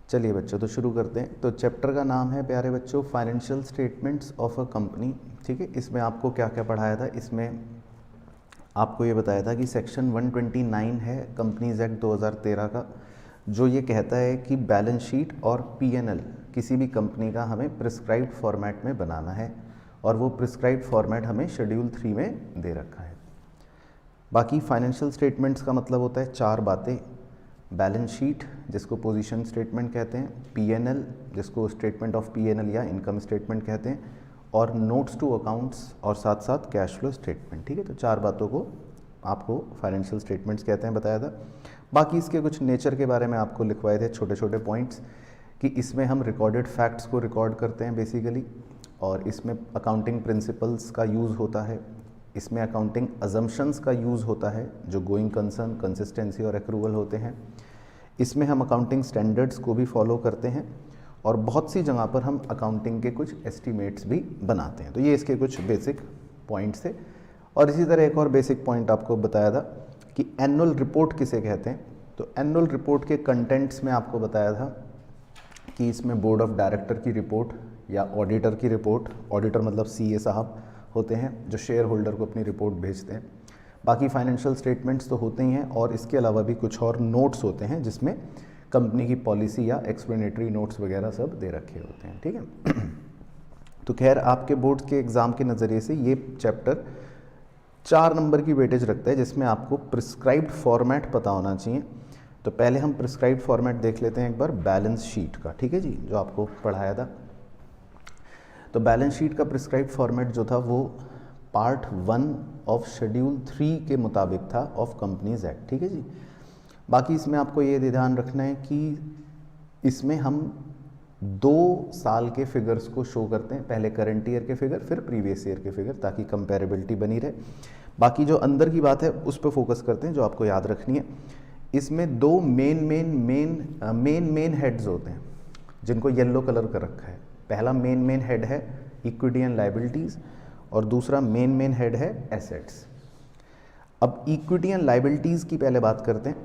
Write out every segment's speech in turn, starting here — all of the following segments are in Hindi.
चलिए बच्चों, तो शुरू करते हैं। तो चैप्टर का नाम है प्यारे बच्चों financial statements of a company. ठीक है, इसमें आपको क्या क्या पढ़ाया था? इसमें आपको ये बताया था कि सेक्शन 129 है कंपनीज एक्ट 2013 का, जो ये कहता है कि बैलेंस शीट और पीएनएल किसी भी कंपनी का हमें प्रिस्क्राइब्ड फॉर्मेट में बनाना है, और वो प्रिस्क्राइब्ड फॉर्मेट हमें शेड्यूल 3 में दे रखा है। बाकी फाइनेंशियल स्टेटमेंट्स का मतलब होता है चार बातें: बैलेंस शीट जिसको पोजीशन स्टेटमेंट कहते हैं, पीएनएल जिसको स्टेटमेंट ऑफ पीएनएल या इनकम स्टेटमेंट कहते हैं, और नोट्स टू अकाउंट्स, और साथ साथ कैश फ्लो स्टेटमेंट। ठीक है, तो चार बातों को आपको फाइनेंशियल स्टेटमेंट्स कहते हैं, बताया था। बाकी इसके कुछ नेचर के बारे में आपको लिखवाए थे छोटे छोटे पॉइंट्स, कि इसमें हम रिकॉर्डेड फैक्ट्स को रिकॉर्ड करते हैं बेसिकली, और इसमें अकाउंटिंग प्रिंसिपल्स का यूज़ होता है, इसमें अकाउंटिंग अजम्पशंस का यूज़ होता है जो गोइंग कंसर्न, कंसिस्टेंसी और एक्रूवल होते हैं। इसमें हम अकाउंटिंग स्टैंडर्ड्स को भी फॉलो करते हैं, और बहुत सी जगह पर हम अकाउंटिंग के कुछ एस्टीमेट्स भी बनाते हैं। तो ये इसके कुछ बेसिक पॉइंट्स थे। और इसी तरह एक और बेसिक पॉइंट आपको बताया था कि एनुअल रिपोर्ट किसे कहते हैं। तो एनुअल रिपोर्ट के कंटेंट्स में आपको बताया था कि इसमें बोर्ड ऑफ डायरेक्टर की रिपोर्ट या ऑडिटर की रिपोर्ट, ऑडिटर मतलब सीए साहब होते हैं जो शेयर होल्डर को अपनी रिपोर्ट भेजते हैं। बाकी फाइनेंशियल स्टेटमेंट्स तो होते ही हैं, और इसके अलावा भी कुछ और नोट्स होते हैं जिसमें कंपनी की पॉलिसी या एक्सप्लेनेटरी नोट्स वगैरह सब दे रखे होते हैं। ठीक है, तो खैर आपके बोर्ड के एग्ज़ाम के नज़रिए से ये चैप्टर 4 नंबर की वेटेज रखता है, जिसमें आपको प्रिस्क्राइब्ड फॉर्मेट पता होना चाहिए। तो पहले हम प्रिस्क्राइब्ड फॉर्मेट देख लेते हैं एक बार बैलेंस शीट का। ठीक है जी, जो आपको पढ़ाया था। तो बैलेंस शीट का प्रिस्क्राइब्ड फॉर्मेट जो था वो पार्ट 1 ऑफ शेड्यूल 3 के मुताबिक था ऑफ कंपनीज एक्ट। ठीक है जी। बाकी इसमें आपको ये ध्यान रखना है कि इसमें हम 2 साल के फिगर्स को शो करते हैं, पहले करंट ईयर के फिगर फिर प्रीवियस ईयर के फिगर, ताकि कंपेरेबिलिटी बनी रहे। बाकी जो अंदर की बात है उस पर फोकस करते हैं जो आपको याद रखनी है। इसमें 2 मेन हेड्स होते हैं जिनको येलो कलर कर रखा है। पहला मेन हेड है इक्विटी एंड लायबिलिटीज़, और दूसरा मेन हेड है एसेट्स। अब इक्विटी एंड लायबिलिटीज़ की पहले बात करते हैं।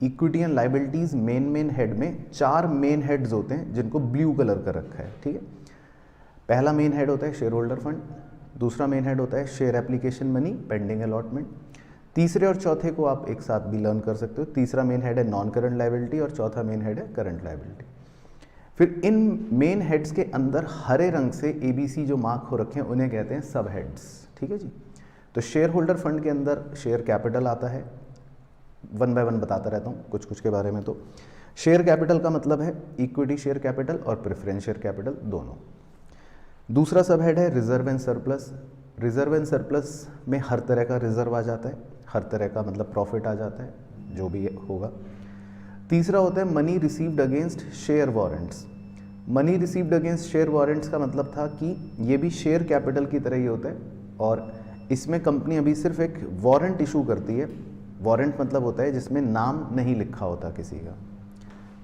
Equity and liabilities main head में 4 मेन हेड्स होते हैं जिनको ब्लू कलर कर रखा है। ठीक है, पहला मेन हेड होता है शेयर होल्डर फंड, दूसरा मेन हेड होता है share application money pending allotment, तीसरे और चौथे को आप एक साथ भी लर्न कर सकते हो। तीसरा मेन हेड है नॉन करंट लायबिलिटी, और चौथा मेन हेड है करंट लायबिलिटी। फिर इन मेन हेड्स के अंदर हरे रंग से ABC जो मार्क हो रखे हैं उन्हें कहते हैं सब हेड्स। ठीक है जी। तो शेयर होल्डर फंड के अंदर शेयर कैपिटल आता है, 1 बाय 1 बताता रहता हूँ कुछ कुछ के बारे में। तो शेयर कैपिटल का मतलब है इक्विटी शेयर कैपिटल और प्रेफरेंस शेयर कैपिटल दोनों। दूसरा सब हेड है reserve and surplus. Reserve and surplus में हर तरह का रिजर्व आ जाता है, हर तरह का मतलब प्रॉफिट आ जाता है जो भी होगा। तीसरा होता है money received against share warrants. Money received against share warrants का मतलब था कि ये भी शेयर कैपिटल की तरह ही होता है, और इसमें कंपनी अभी सिर्फ एक वारंट इशू करती है। वारंट मतलब होता है जिसमें नाम नहीं लिखा होता किसी का,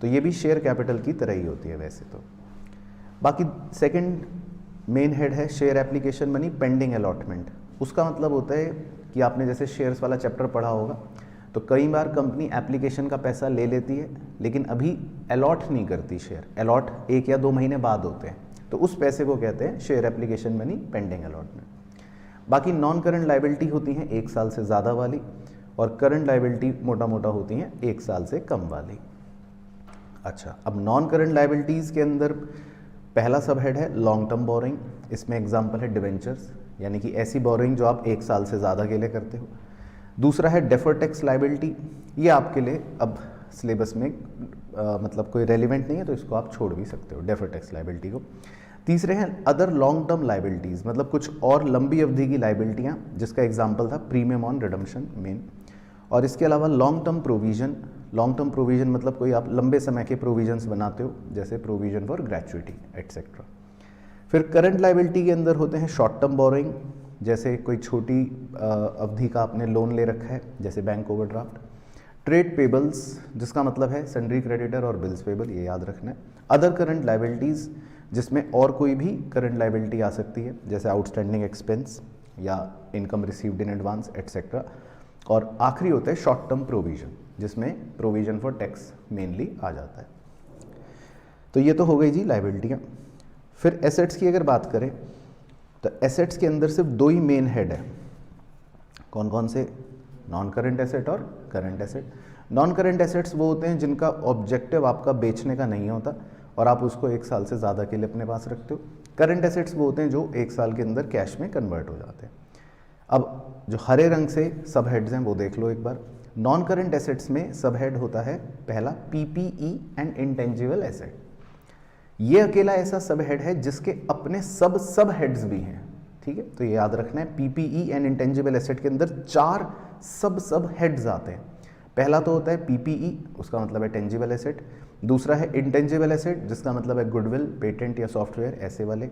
तो ये भी शेयर कैपिटल की तरह ही होती है वैसे तो। बाकी सेकंड मेन हेड है share application money pending allotment. उसका मतलब होता है कि आपने जैसे शेयर्स वाला चैप्टर पढ़ा होगा, तो कई बार कंपनी एप्लीकेशन का पैसा ले लेती है लेकिन अभी अलॉट नहीं करती शेयर। अलॉट 1 या 2 महीने बाद होते हैं, तो उस पैसे को कहते हैं share application money pending allotment. बाकी नॉन करंट लायबिलिटी होती हैं 1 साल से ज़्यादा वाली, और करंट लायबिलिटी मोटा मोटा होती हैं 1 साल से कम वाली। अच्छा, अब नॉन करंट लायबिलिटीज़ के अंदर पहला सब हेड है लॉन्ग टर्म बोरिंग। इसमें एग्जाम्पल है डिवेंचर्स, यानी कि ऐसी बोरिंग जो आप 1 साल से ज़्यादा के लिए करते हो। दूसरा है डेफर्ड टैक्स लायबिलिटी। ये आपके लिए अब सिलेबस में मतलब कोई रेलिवेंट नहीं है, तो इसको आप छोड़ भी सकते हो डेफर्ड टैक्स लायबिलिटी को। तीसरे हैं अदर लॉन्ग टर्म लायबिलिटीज़, मतलब कुछ और लंबी अवधि की लायबिलिटियाँ, जिसका एग्जाम्पल था प्रीमियम ऑन रिडम्पशन मेन। और इसके अलावा long term provision. Long term provision मतलब कोई आप लंबे समय के प्रोविजंस बनाते हो, जैसे प्रोविज़न फॉर ग्रेचुइटी एट्सेट्रा। फिर करंट लायबिलिटी के अंदर होते हैं शॉर्ट टर्म बोरोइंग, जैसे कोई छोटी अवधि का आपने लोन ले रखा है, जैसे बैंक ओवरड्राफ्ट। ट्रेड पेबल्स, जिसका मतलब है सन्ड्री क्रेडिटर और बिल्स पेबल, ये याद रखना है। अदर करंट लायबिलिटीज़, जिसमें और कोई भी करंट लायबिलिटी आ सकती है, जैसे आउटस्टैंडिंग एक्सपेंस या income received in advance etcetera. और आखिरी होता है शॉर्ट टर्म प्रोविज़न, जिसमें प्रोविज़न फॉर टैक्स मेनली आ जाता है। तो ये तो हो गई जी लाइबिलिटियाँ। फिर एसेट्स की अगर बात करें तो एसेट्स के अंदर सिर्फ दो ही मेन हेड है। कौन कौन से? नॉन करंट एसेट और current asset. Non current assets वो होते हैं जिनका ऑब्जेक्टिव आपका बेचने का नहीं होता और आप उसको 1 साल से ज़्यादा के लिए अपने पास रखते हो। करंट एसेट्स वो होते हैं जो 1 साल के अंदर कैश में कन्वर्ट हो जाते हैं। अब जो हरे रंग से सब हेड्स हैं वो देख लो एक बार। नॉन करंट एसेट्स में सब हेड होता है पहला पीपीई एंड इंटेंजिबल एसेट। ये अकेला ऐसा सब हेड है जिसके अपने सब हेड्स भी हैं, ठीक है। तो ये याद रखना है, पीपीई एंड इंटेंजिबल एसेट के अंदर 4 सब हेड्स आते हैं। पहला तो होता है पीपीई, उसका मतलब है टेंजिबल एसेट। दूसरा है इंटेंजिबल एसेट, जिसका मतलब है गुडविल, पेटेंट या सॉफ्टवेयर, ऐसे वाले।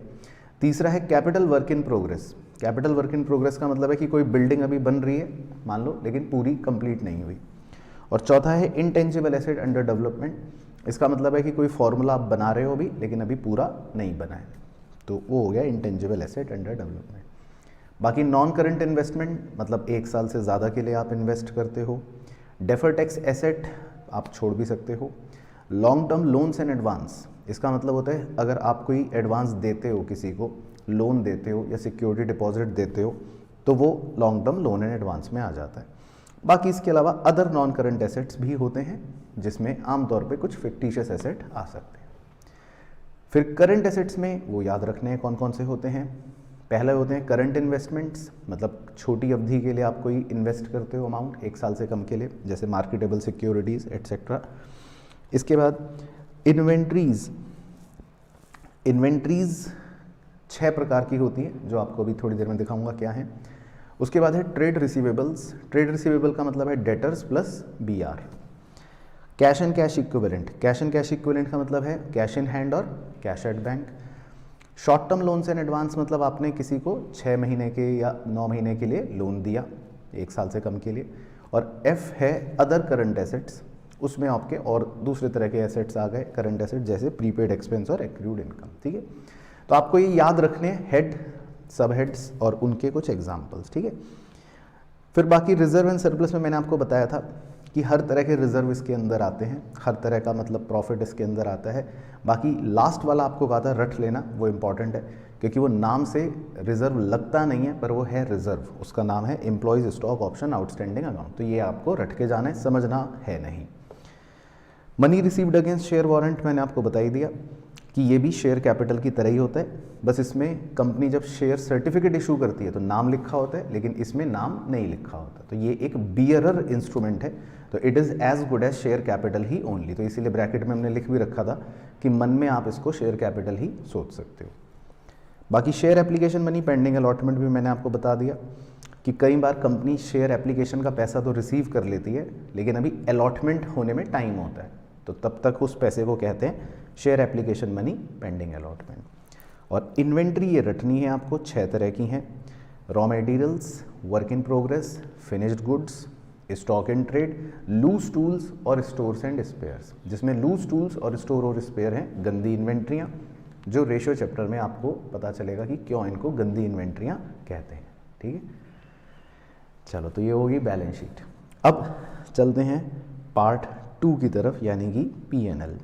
तीसरा है capital work in progress. Capital work in progress का मतलब है कि कोई बिल्डिंग अभी बन रही है मान लो, लेकिन पूरी कंप्लीट नहीं हुई। और चौथा है इंटेंजिबल एसेट अंडर डेवलपमेंट। इसका मतलब है कि कोई फॉर्मूला आप बना रहे हो अभी, लेकिन अभी पूरा नहीं बना है, तो वो हो गया इंटेंजिबल एसेट अंडर डेवलपमेंट। बाकी नॉन करंट इन्वेस्टमेंट मतलब 1 साल से ज़्यादा के लिए आप इन्वेस्ट करते हो। डेफर टैक्स एसेट आप छोड़ भी सकते हो। Long term loans and advance, इसका मतलब होता है अगर आप कोई एडवांस देते हो, किसी को लोन देते हो या सिक्योरिटी डिपॉजिट देते हो, तो वो long term loan and advance में आ जाता है। बाकी इसके अलावा अदर नॉन करंट एसेट्स भी होते हैं जिसमें आमतौर पे कुछ फिक्टिशियस एसेट आ सकते हैं। फिर करंट एसेट्स में वो याद रखने हैं कौन कौन से होते हैं। पहले होते हैं करंट इन्वेस्टमेंट्स, मतलब छोटी अवधि के लिए आप कोई इन्वेस्ट करते हो अमाउंट 1 साल से कम के लिए, जैसे मार्केटेबल सिक्योरिटीज़ एट्सेट्रा। इसके बाद इन्वेंट्रीज़ 6 प्रकार की होती हैं, जो आपको अभी थोड़ी देर में दिखाऊंगा क्या है। उसके बाद है ट्रेड रिसीवेबल्स। ट्रेड रिसीवेबल का मतलब है debtors plus BR. Cash and cash equivalent. Cash and cash equivalent का मतलब है कैश इन हैंड और cash at bank. Short term loans and advance मतलब आपने किसी को 6 महीने के या 9 महीने के लिए लोन दिया 1 साल से कम के लिए। और एफ है अदर करंट एसेट्स, उसमें आपके और दूसरे तरह के एसेट्स आ गए करंट एसेट, जैसे प्रीपेड एक्सपेंस और एक्रूड इनकम, ठीक है। तो आपको ये याद रखने हेड, सब हेड्स और उनके कुछ एग्जाम्पल्स, ठीक है। फिर बाकी रिजर्व एंड सरप्लस में मैंने आपको बताया था कि हर तरह के रिजर्व इसके अंदर आते हैं, हर तरह का मतलब प्रॉफिट इसके अंदर आता है। बाकी लास्ट वाला आपको कहा था रट लेना, वो इम्पॉर्टेंट है क्योंकि वो नाम से रिजर्व लगता नहीं है, पर वो है रिजर्व। उसका नाम है employees stock option outstanding account. तो ये आपको रट के जाना है, समझना है नहीं। Money received against share warrant मैंने आपको बता ही दिया कि ये भी शेयर कैपिटल की तरह ही होता है, बस इसमें कंपनी जब शेयर सर्टिफिकेट इशू करती है तो नाम लिखा होता है, लेकिन इसमें नाम नहीं लिखा होता। तो ये एक बियरर इंस्ट्रूमेंट है, तो it is as good as share capital ही ओनली। तो इसीलिए ब्रैकेट में हमने लिख भी रखा था कि मन में आप इसको शेयर कैपिटल ही सोच सकते हो। बाकी share application money pending allotment भी मैंने आपको बता दिया कि कई बार कंपनी शेयर एप्लीकेशन का पैसा तो रिसीव कर लेती है, लेकिन अभी अलॉटमेंट होने में टाइम होता है, तो तब तक उस पैसे को कहते हैं share application money pending allotment. और इन्वेंट्री ये रटनी है आपको, 6 तरह की हैं। Raw materials, work in progress, finished goods, stock in trade, loose tools और स्टोर्स एंड स्पेयर्स। जिसमें लूज टूल्स और स्टोर और स्पेयर हैं गंदी इन्वेंट्रियाँ, जो रेशियो चैप्टर में आपको पता चलेगा कि क्यों इनको गंदी इन्वेंट्रियाँ कहते हैं, ठीक है। चलो, तो ये होगी बैलेंस शीट। अब चलते हैं पार्ट 2 की तरफ, यानी कि P&L।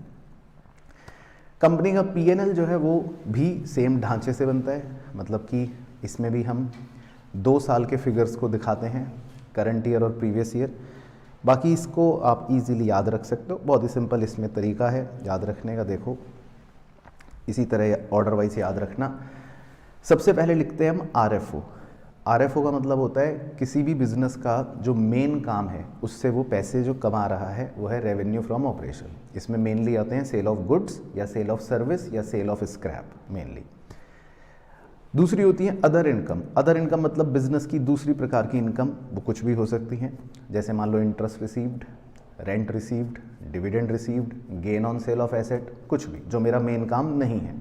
कंपनी का P&L जो है वो भी सेम ढांचे से बनता है, मतलब कि इसमें भी हम 2 साल के फिगर्स को दिखाते हैं, करंट ईयर और प्रीवियस ईयर। बाकी इसको आप इजीली याद रख सकते हो, बहुत ही सिंपल इसमें तरीका है याद रखने का। देखो, इसी तरह ऑर्डर वाइज याद रखना। सबसे पहले लिखते हैं हम RFO। RFO का मतलब होता है किसी भी बिजनेस का जो मेन काम है उससे वो पैसे जो कमा रहा है वो है रेवेन्यू फ्रॉम ऑपरेशन। इसमें मेनली आते हैं सेल ऑफ गुड्स या सेल ऑफ सर्विस या सेल ऑफ स्क्रैप मेनली। दूसरी होती है अदर इनकम। अदर इनकम मतलब बिजनेस की दूसरी प्रकार की इनकम, वो कुछ भी हो सकती हैं, जैसे मान लो interest received, rent received, dividend received, gain on sale of asset, कुछ भी जो मेरा मेन काम नहीं है।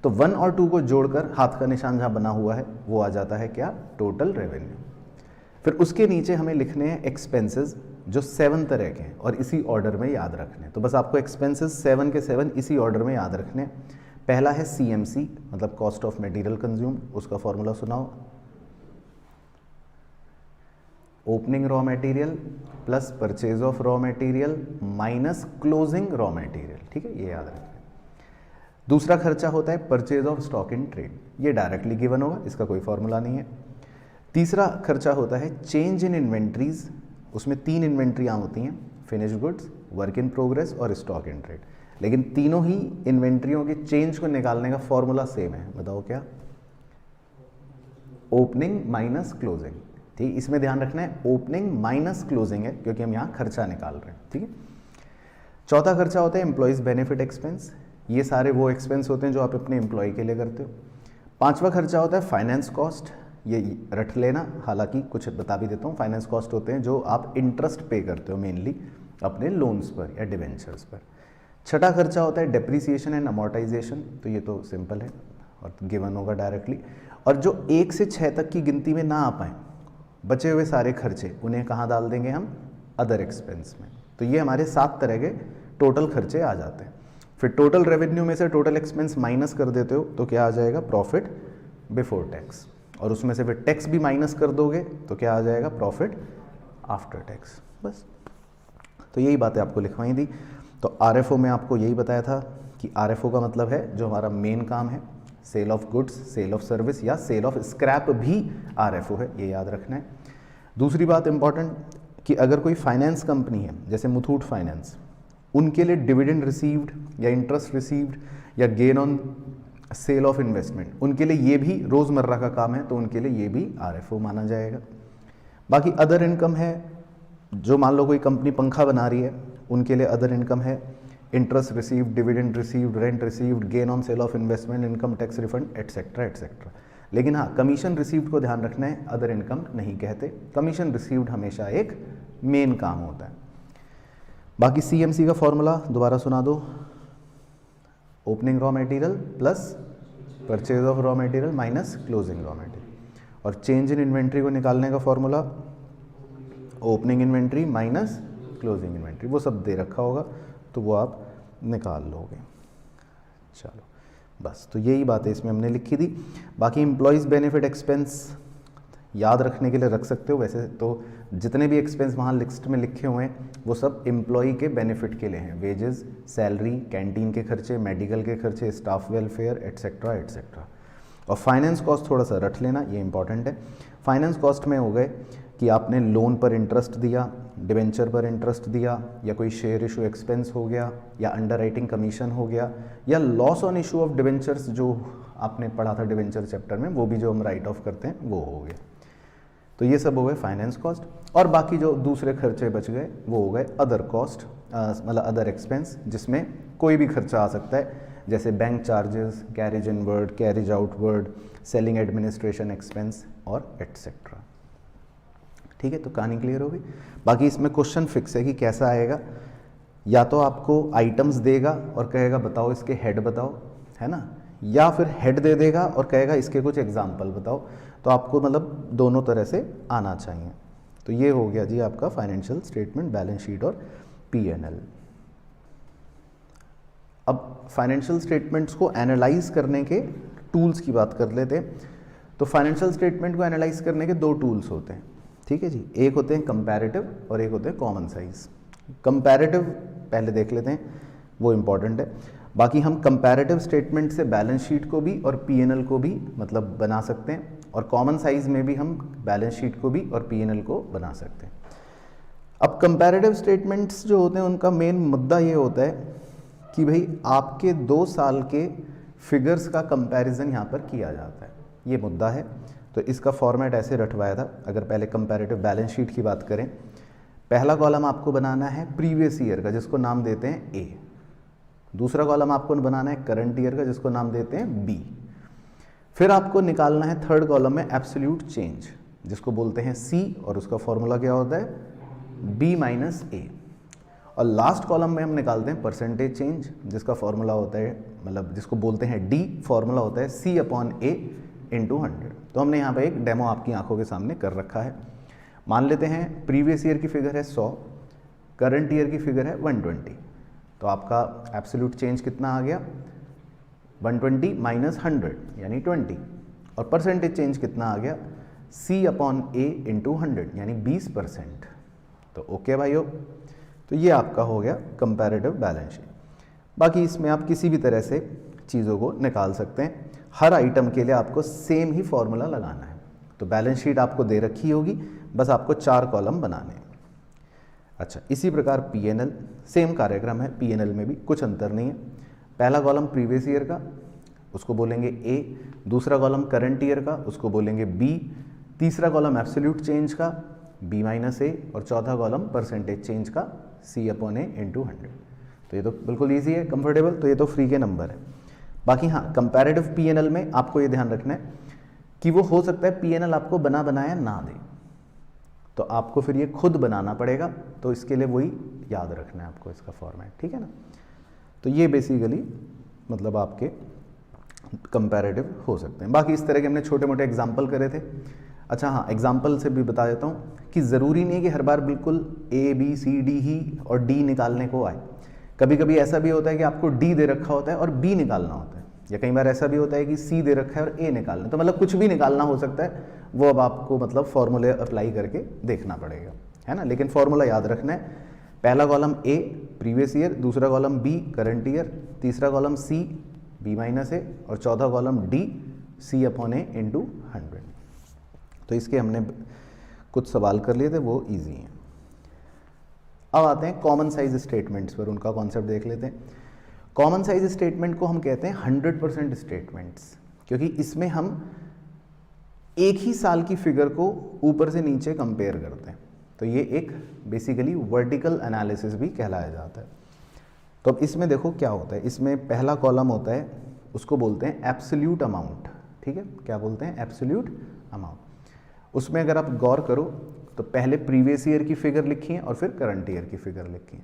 तो 1 और 2 को जोड़कर हाथ का निशान जहाँ बना हुआ है वो आ जाता है क्या, टोटल रेवेन्यू। फिर उसके नीचे हमें लिखने हैं एक्सपेंसेस, जो 7 तरह के हैं और इसी ऑर्डर में याद रखने हैं। तो बस आपको एक्सपेंसेस 7 के 7 इसी ऑर्डर में याद रखने हैं। पहला है CMC, मतलब कॉस्ट ऑफ मटेरियल कंज्यूम, उसका फॉर्मूला सुनाओ, opening raw material plus purchase of raw material minus closing raw material, ठीक है, ये याद रखना। दूसरा खर्चा होता है purchase of stock in trade, ये डायरेक्टली गिवन होगा, इसका कोई फॉर्मूला नहीं है। तीसरा खर्चा होता है चेंज इन इन्वेंट्रीज, उसमें 3 इन्वेंट्रियाँ होती हैं, finished goods, work in progress और स्टॉक इन ट्रेड, लेकिन तीनों ही इन्वेंट्रियों के चेंज को निकालने का फॉर्मूला सेम है। बताओ क्या? Opening minus closing. ठीक, इसमें ध्यान रखना है ओपनिंग माइनस क्लोजिंग है, क्योंकि हम यहाँ खर्चा निकाल रहे हैं। ठीक है। चौथा खर्चा होता है एम्प्लॉयज़ बेनिफिट एक्सपेंस, ये सारे वो एक्सपेंस होते हैं जो आप अपने एम्प्लॉय के लिए करते हो। पांचवा खर्चा होता है फाइनेंस कॉस्ट, ये रट लेना, हालांकि कुछ बता भी देता हूँ। फाइनेंस कॉस्ट होते हैं जो आप इंटरेस्ट पे करते हो मेनली अपने लोन्स पर या डिवेंचर्स पर। छठा खर्चा होता है डेप्रीसिएशन एंड अमोर्टाइजेशन, तो ये तो सिंपल है और गिवन होगा डायरेक्टली। और जो 1 से 6 तक की गिनती में ना आ पाए बचे हुए सारे खर्चे, उन्हें कहाँ डाल देंगे हम? अदर एक्सपेंस में। तो ये हमारे 7 तरह के टोटल खर्चे आ जाते हैं। फिर टोटल रेवेन्यू में से टोटल एक्सपेंस माइनस कर देते हो तो क्या आ जाएगा? Profit before tax. और उसमें से फिर टैक्स भी माइनस कर दोगे तो क्या आ जाएगा? Profit after tax. बस, तो यही बातें आपको लिखवाई थी। तो आरएफओ में आपको यही बताया था कि आरएफओ का मतलब है जो हमारा मेन काम है, sale of goods, sale of service या सेल ऑफ स्क्रैप भी आरएफओ है, ये याद रखना है। दूसरी बात इंपॉर्टेंट कि अगर कोई फाइनेंस कंपनी है जैसे मुथूट फाइनेंस, उनके लिए डिविडेंड रिसीव्ड या इंटरेस्ट रिसीव्ड या gain on sale of investment, उनके लिए ये भी रोज़मर्रा का काम है, तो उनके लिए ये भी आरएफओ माना जाएगा। बाकी अदर इनकम है, जो मान लो कोई कंपनी पंखा बना रही है, उनके लिए अदर इनकम है interest received, dividend received, rent received, gain on sale of investment, income tax refund etcetera etcetera. लेकिन हाँ, कमीशन रिसीव्ड को ध्यान रखना है, अदर इनकम नहीं कहते। कमीशन रिसीव्ड हमेशा एक मेन काम होता है। बाकी सीएमसी का फॉर्मूला दोबारा सुना दो, opening raw material plus purchase of raw material minus closing raw material. और चेंज इन इन्वेंट्री को निकालने का formula opening inventory minus closing inventory, वो सब दे रखा होगा तो वो आप निकाल लोगे। चलो बस, तो यही बातें इसमें हमने लिखी थी। बाकी एम्प्लॉयज़ बेनिफिट एक्सपेंस याद रखने के लिए रख सकते हो, वैसे तो जितने भी एक्सपेंस वहाँ लिस्ट में लिखे हुए हैं वो सब एम्प्लॉई के बेनिफिट के लिए हैं, वेजेस, सैलरी, कैंटीन के खर्चे, मेडिकल के खर्चे, स्टाफ वेलफेयर एटसेट्रा एटसेट्रा। और फाइनेंस कॉस्ट थोड़ा सा रख लेना, ये इंपॉर्टेंट है। फाइनेंस कॉस्ट में हो गए कि आपने लोन पर इंटरेस्ट दिया, डिवेंचर पर इंटरेस्ट दिया, या कोई शेयर इशू एक्सपेंस हो गया, या अंडर राइटिंग कमीशन हो गया, या loss on issue of debentures जो आपने पढ़ा था डिवेंचर चैप्टर में, वो भी जो हम राइट ऑफ करते हैं वो हो गया। तो ये सब हो गए फाइनेंस कॉस्ट। और बाकी जो दूसरे खर्चे बच गए वो हो गए अदर कॉस्ट, मतलब अदर एक्सपेंस, जिसमें कोई भी खर्चा आ सकता है, जैसे bank charges, carriage inward, carriage outward, selling administration expense और एटसेट्रा। ठीक है, तो कहानी क्लियर हो गई। बाकी इसमें क्वेश्चन फिक्स है कि कैसा आएगा, या तो आपको आइटम्स देगा और कहेगा बताओ इसके हेड बताओ, है ना, या फिर हेड दे देगा और कहेगा इसके कुछ एग्जाम्पल बताओ। तो आपको मतलब दोनों तरह से आना चाहिए। तो ये हो गया जी आपका फाइनेंशियल स्टेटमेंट, बैलेंस शीट और पीएनएल। अब फाइनेंशियल स्टेटमेंट्स को एनालाइज करने के टूल्स की बात कर लेते हैं। तो फाइनेंशियल स्टेटमेंट को एनालाइज करने के 2 टूल्स होते हैं, ठीक है जी। एक होते हैं कंपैरेटिव और एक होते हैं कॉमन साइज। कंपैरेटिव पहले देख लेते हैं, वो इम्पॉर्टेंट है। बाकी हम कंपैरेटिव स्टेटमेंट से बैलेंस शीट को भी और पीएनएल को भी मतलब बना सकते हैं, और कॉमन साइज में भी हम बैलेंस शीट को भी और पीएनएल को बना सकते हैं। अब कंपैरेटिव स्टेटमेंट्स जो होते हैं उनका मेन मुद्दा ये होता है कि भाई आपके 2 साल के फिगर्स का कंपैरिजन यहाँ पर किया जाता है, ये मुद्दा है। तो इसका फॉर्मेट ऐसे रटवाया था। अगर पहले कंपैरेटिव बैलेंस शीट की बात करें, पहला कॉलम आपको बनाना है प्रीवियस ईयर का, जिसको नाम देते हैं ए। दूसरा कॉलम आपको बनाना है करंट ईयर का, जिसको नाम देते हैं बी। फिर आपको निकालना है थर्ड कॉलम में एब्सोल्यूट चेंज, जिसको बोलते हैं सी, और उसका फॉर्मूला क्या होता है बी माइनस ए। और लास्ट कॉलम में हम निकालते हैं परसेंटेज चेंज, जिसका फॉर्मूला होता है, मतलब जिसको बोलते हैं डी, फॉर्मूला होता है सी अपॉन ए इंटू 100। तो हमने यहाँ पे एक डेमो आपकी आंखों के सामने कर रखा है। मान लेते हैं प्रीवियस ईयर की फिगर है 100, करंट ईयर की फिगर है 120। तो आपका एब्सोल्यूट चेंज कितना आ गया 120 माइनस 100 यानी 20, और परसेंटेज चेंज कितना आ गया C अपॉन ए इंटू 100 यानी 20%। तो ओके भाइयों, तो ये आपका हो गया कंपैरेटिव बैलेंस शीट। बाकी इसमें आप किसी भी तरह से चीज़ों को निकाल सकते हैं। हर आइटम के लिए आपको सेम ही फॉर्मूला लगाना है। तो बैलेंस शीट आपको दे रखी होगी, बस आपको 4 कॉलम बनाने हैं। अच्छा, इसी प्रकार P&L सेम कार्यक्रम है, P&L में भी कुछ अंतर नहीं है। पहला कॉलम प्रीवियस ईयर का, उसको बोलेंगे A, दूसरा कॉलम करंट ईयर का, उसको बोलेंगे B, तीसरा कॉलम एब्सोल्यूट चेंज का B माइनस A, और चौथा कॉलम परसेंटेज चेंज का C अपॉन A इंटू 100। तो ये तो बिल्कुल ईजी है, कंफर्टेबल, तो ये तो फ्री के नंबर है। बाकी हाँ, कंपैरेटिव P&L में आपको ये ध्यान रखना है कि वो हो सकता है P&L आपको बना बनाया ना दे, तो आपको फिर ये खुद बनाना पड़ेगा। तो इसके लिए वही याद रखना है आपको इसका फॉर्मेट, ठीक है ना। तो ये बेसिकली मतलब आपके कंपैरेटिव हो सकते हैं। बाकी इस तरह के हमने छोटे मोटे एग्जाम्पल करे थे। अच्छा हाँ, एग्जाम्पल से भी बता देता हूँ कि ज़रूरी नहीं है कि हर बार बिल्कुल A B C D ही और D निकालने को आए। कभी कभी ऐसा भी होता है कि आपको D दे रखा होता है और B निकालना होता है, या कई बार ऐसा भी होता है कि C दे रखा है और A निकालना, तो मतलब कुछ भी निकालना हो सकता है। वो अब आपको मतलब फॉर्मूले अप्लाई करके देखना पड़ेगा, है ना। लेकिन फॉर्मूला याद रखना है, पहला कॉलम A प्रीवियस ईयर, दूसरा कॉलम B करंट ईयर, तीसरा column C B minus A, और चौथा column D C upon A into 100। तो इसके हमने कुछ सवाल कर लिए थे, वो ईजी हैं। अब आते हैं कॉमन साइज स्टेटमेंट्स पर, उनका कॉन्सेप्ट देख लेते हैं। कॉमन साइज स्टेटमेंट को हम कहते हैं 100% स्टेटमेंट्स, क्योंकि इसमें हम एक ही साल की फिगर को ऊपर से नीचे कंपेयर करते हैं। तो ये एक बेसिकली वर्टिकल एनालिसिस भी कहलाया जाता है। तो अब इसमें देखो क्या होता है, इसमें पहला कॉलम होता है, उसको बोलते हैं एब्सोल्यूट अमाउंट, ठीक है। क्या बोलते हैं? Absolute amount. उसमें अगर आप गौर करो तो पहले प्रीवियस ईयर की फिगर लिखी है और फिर करंट ईयर की फिगर लिखी है।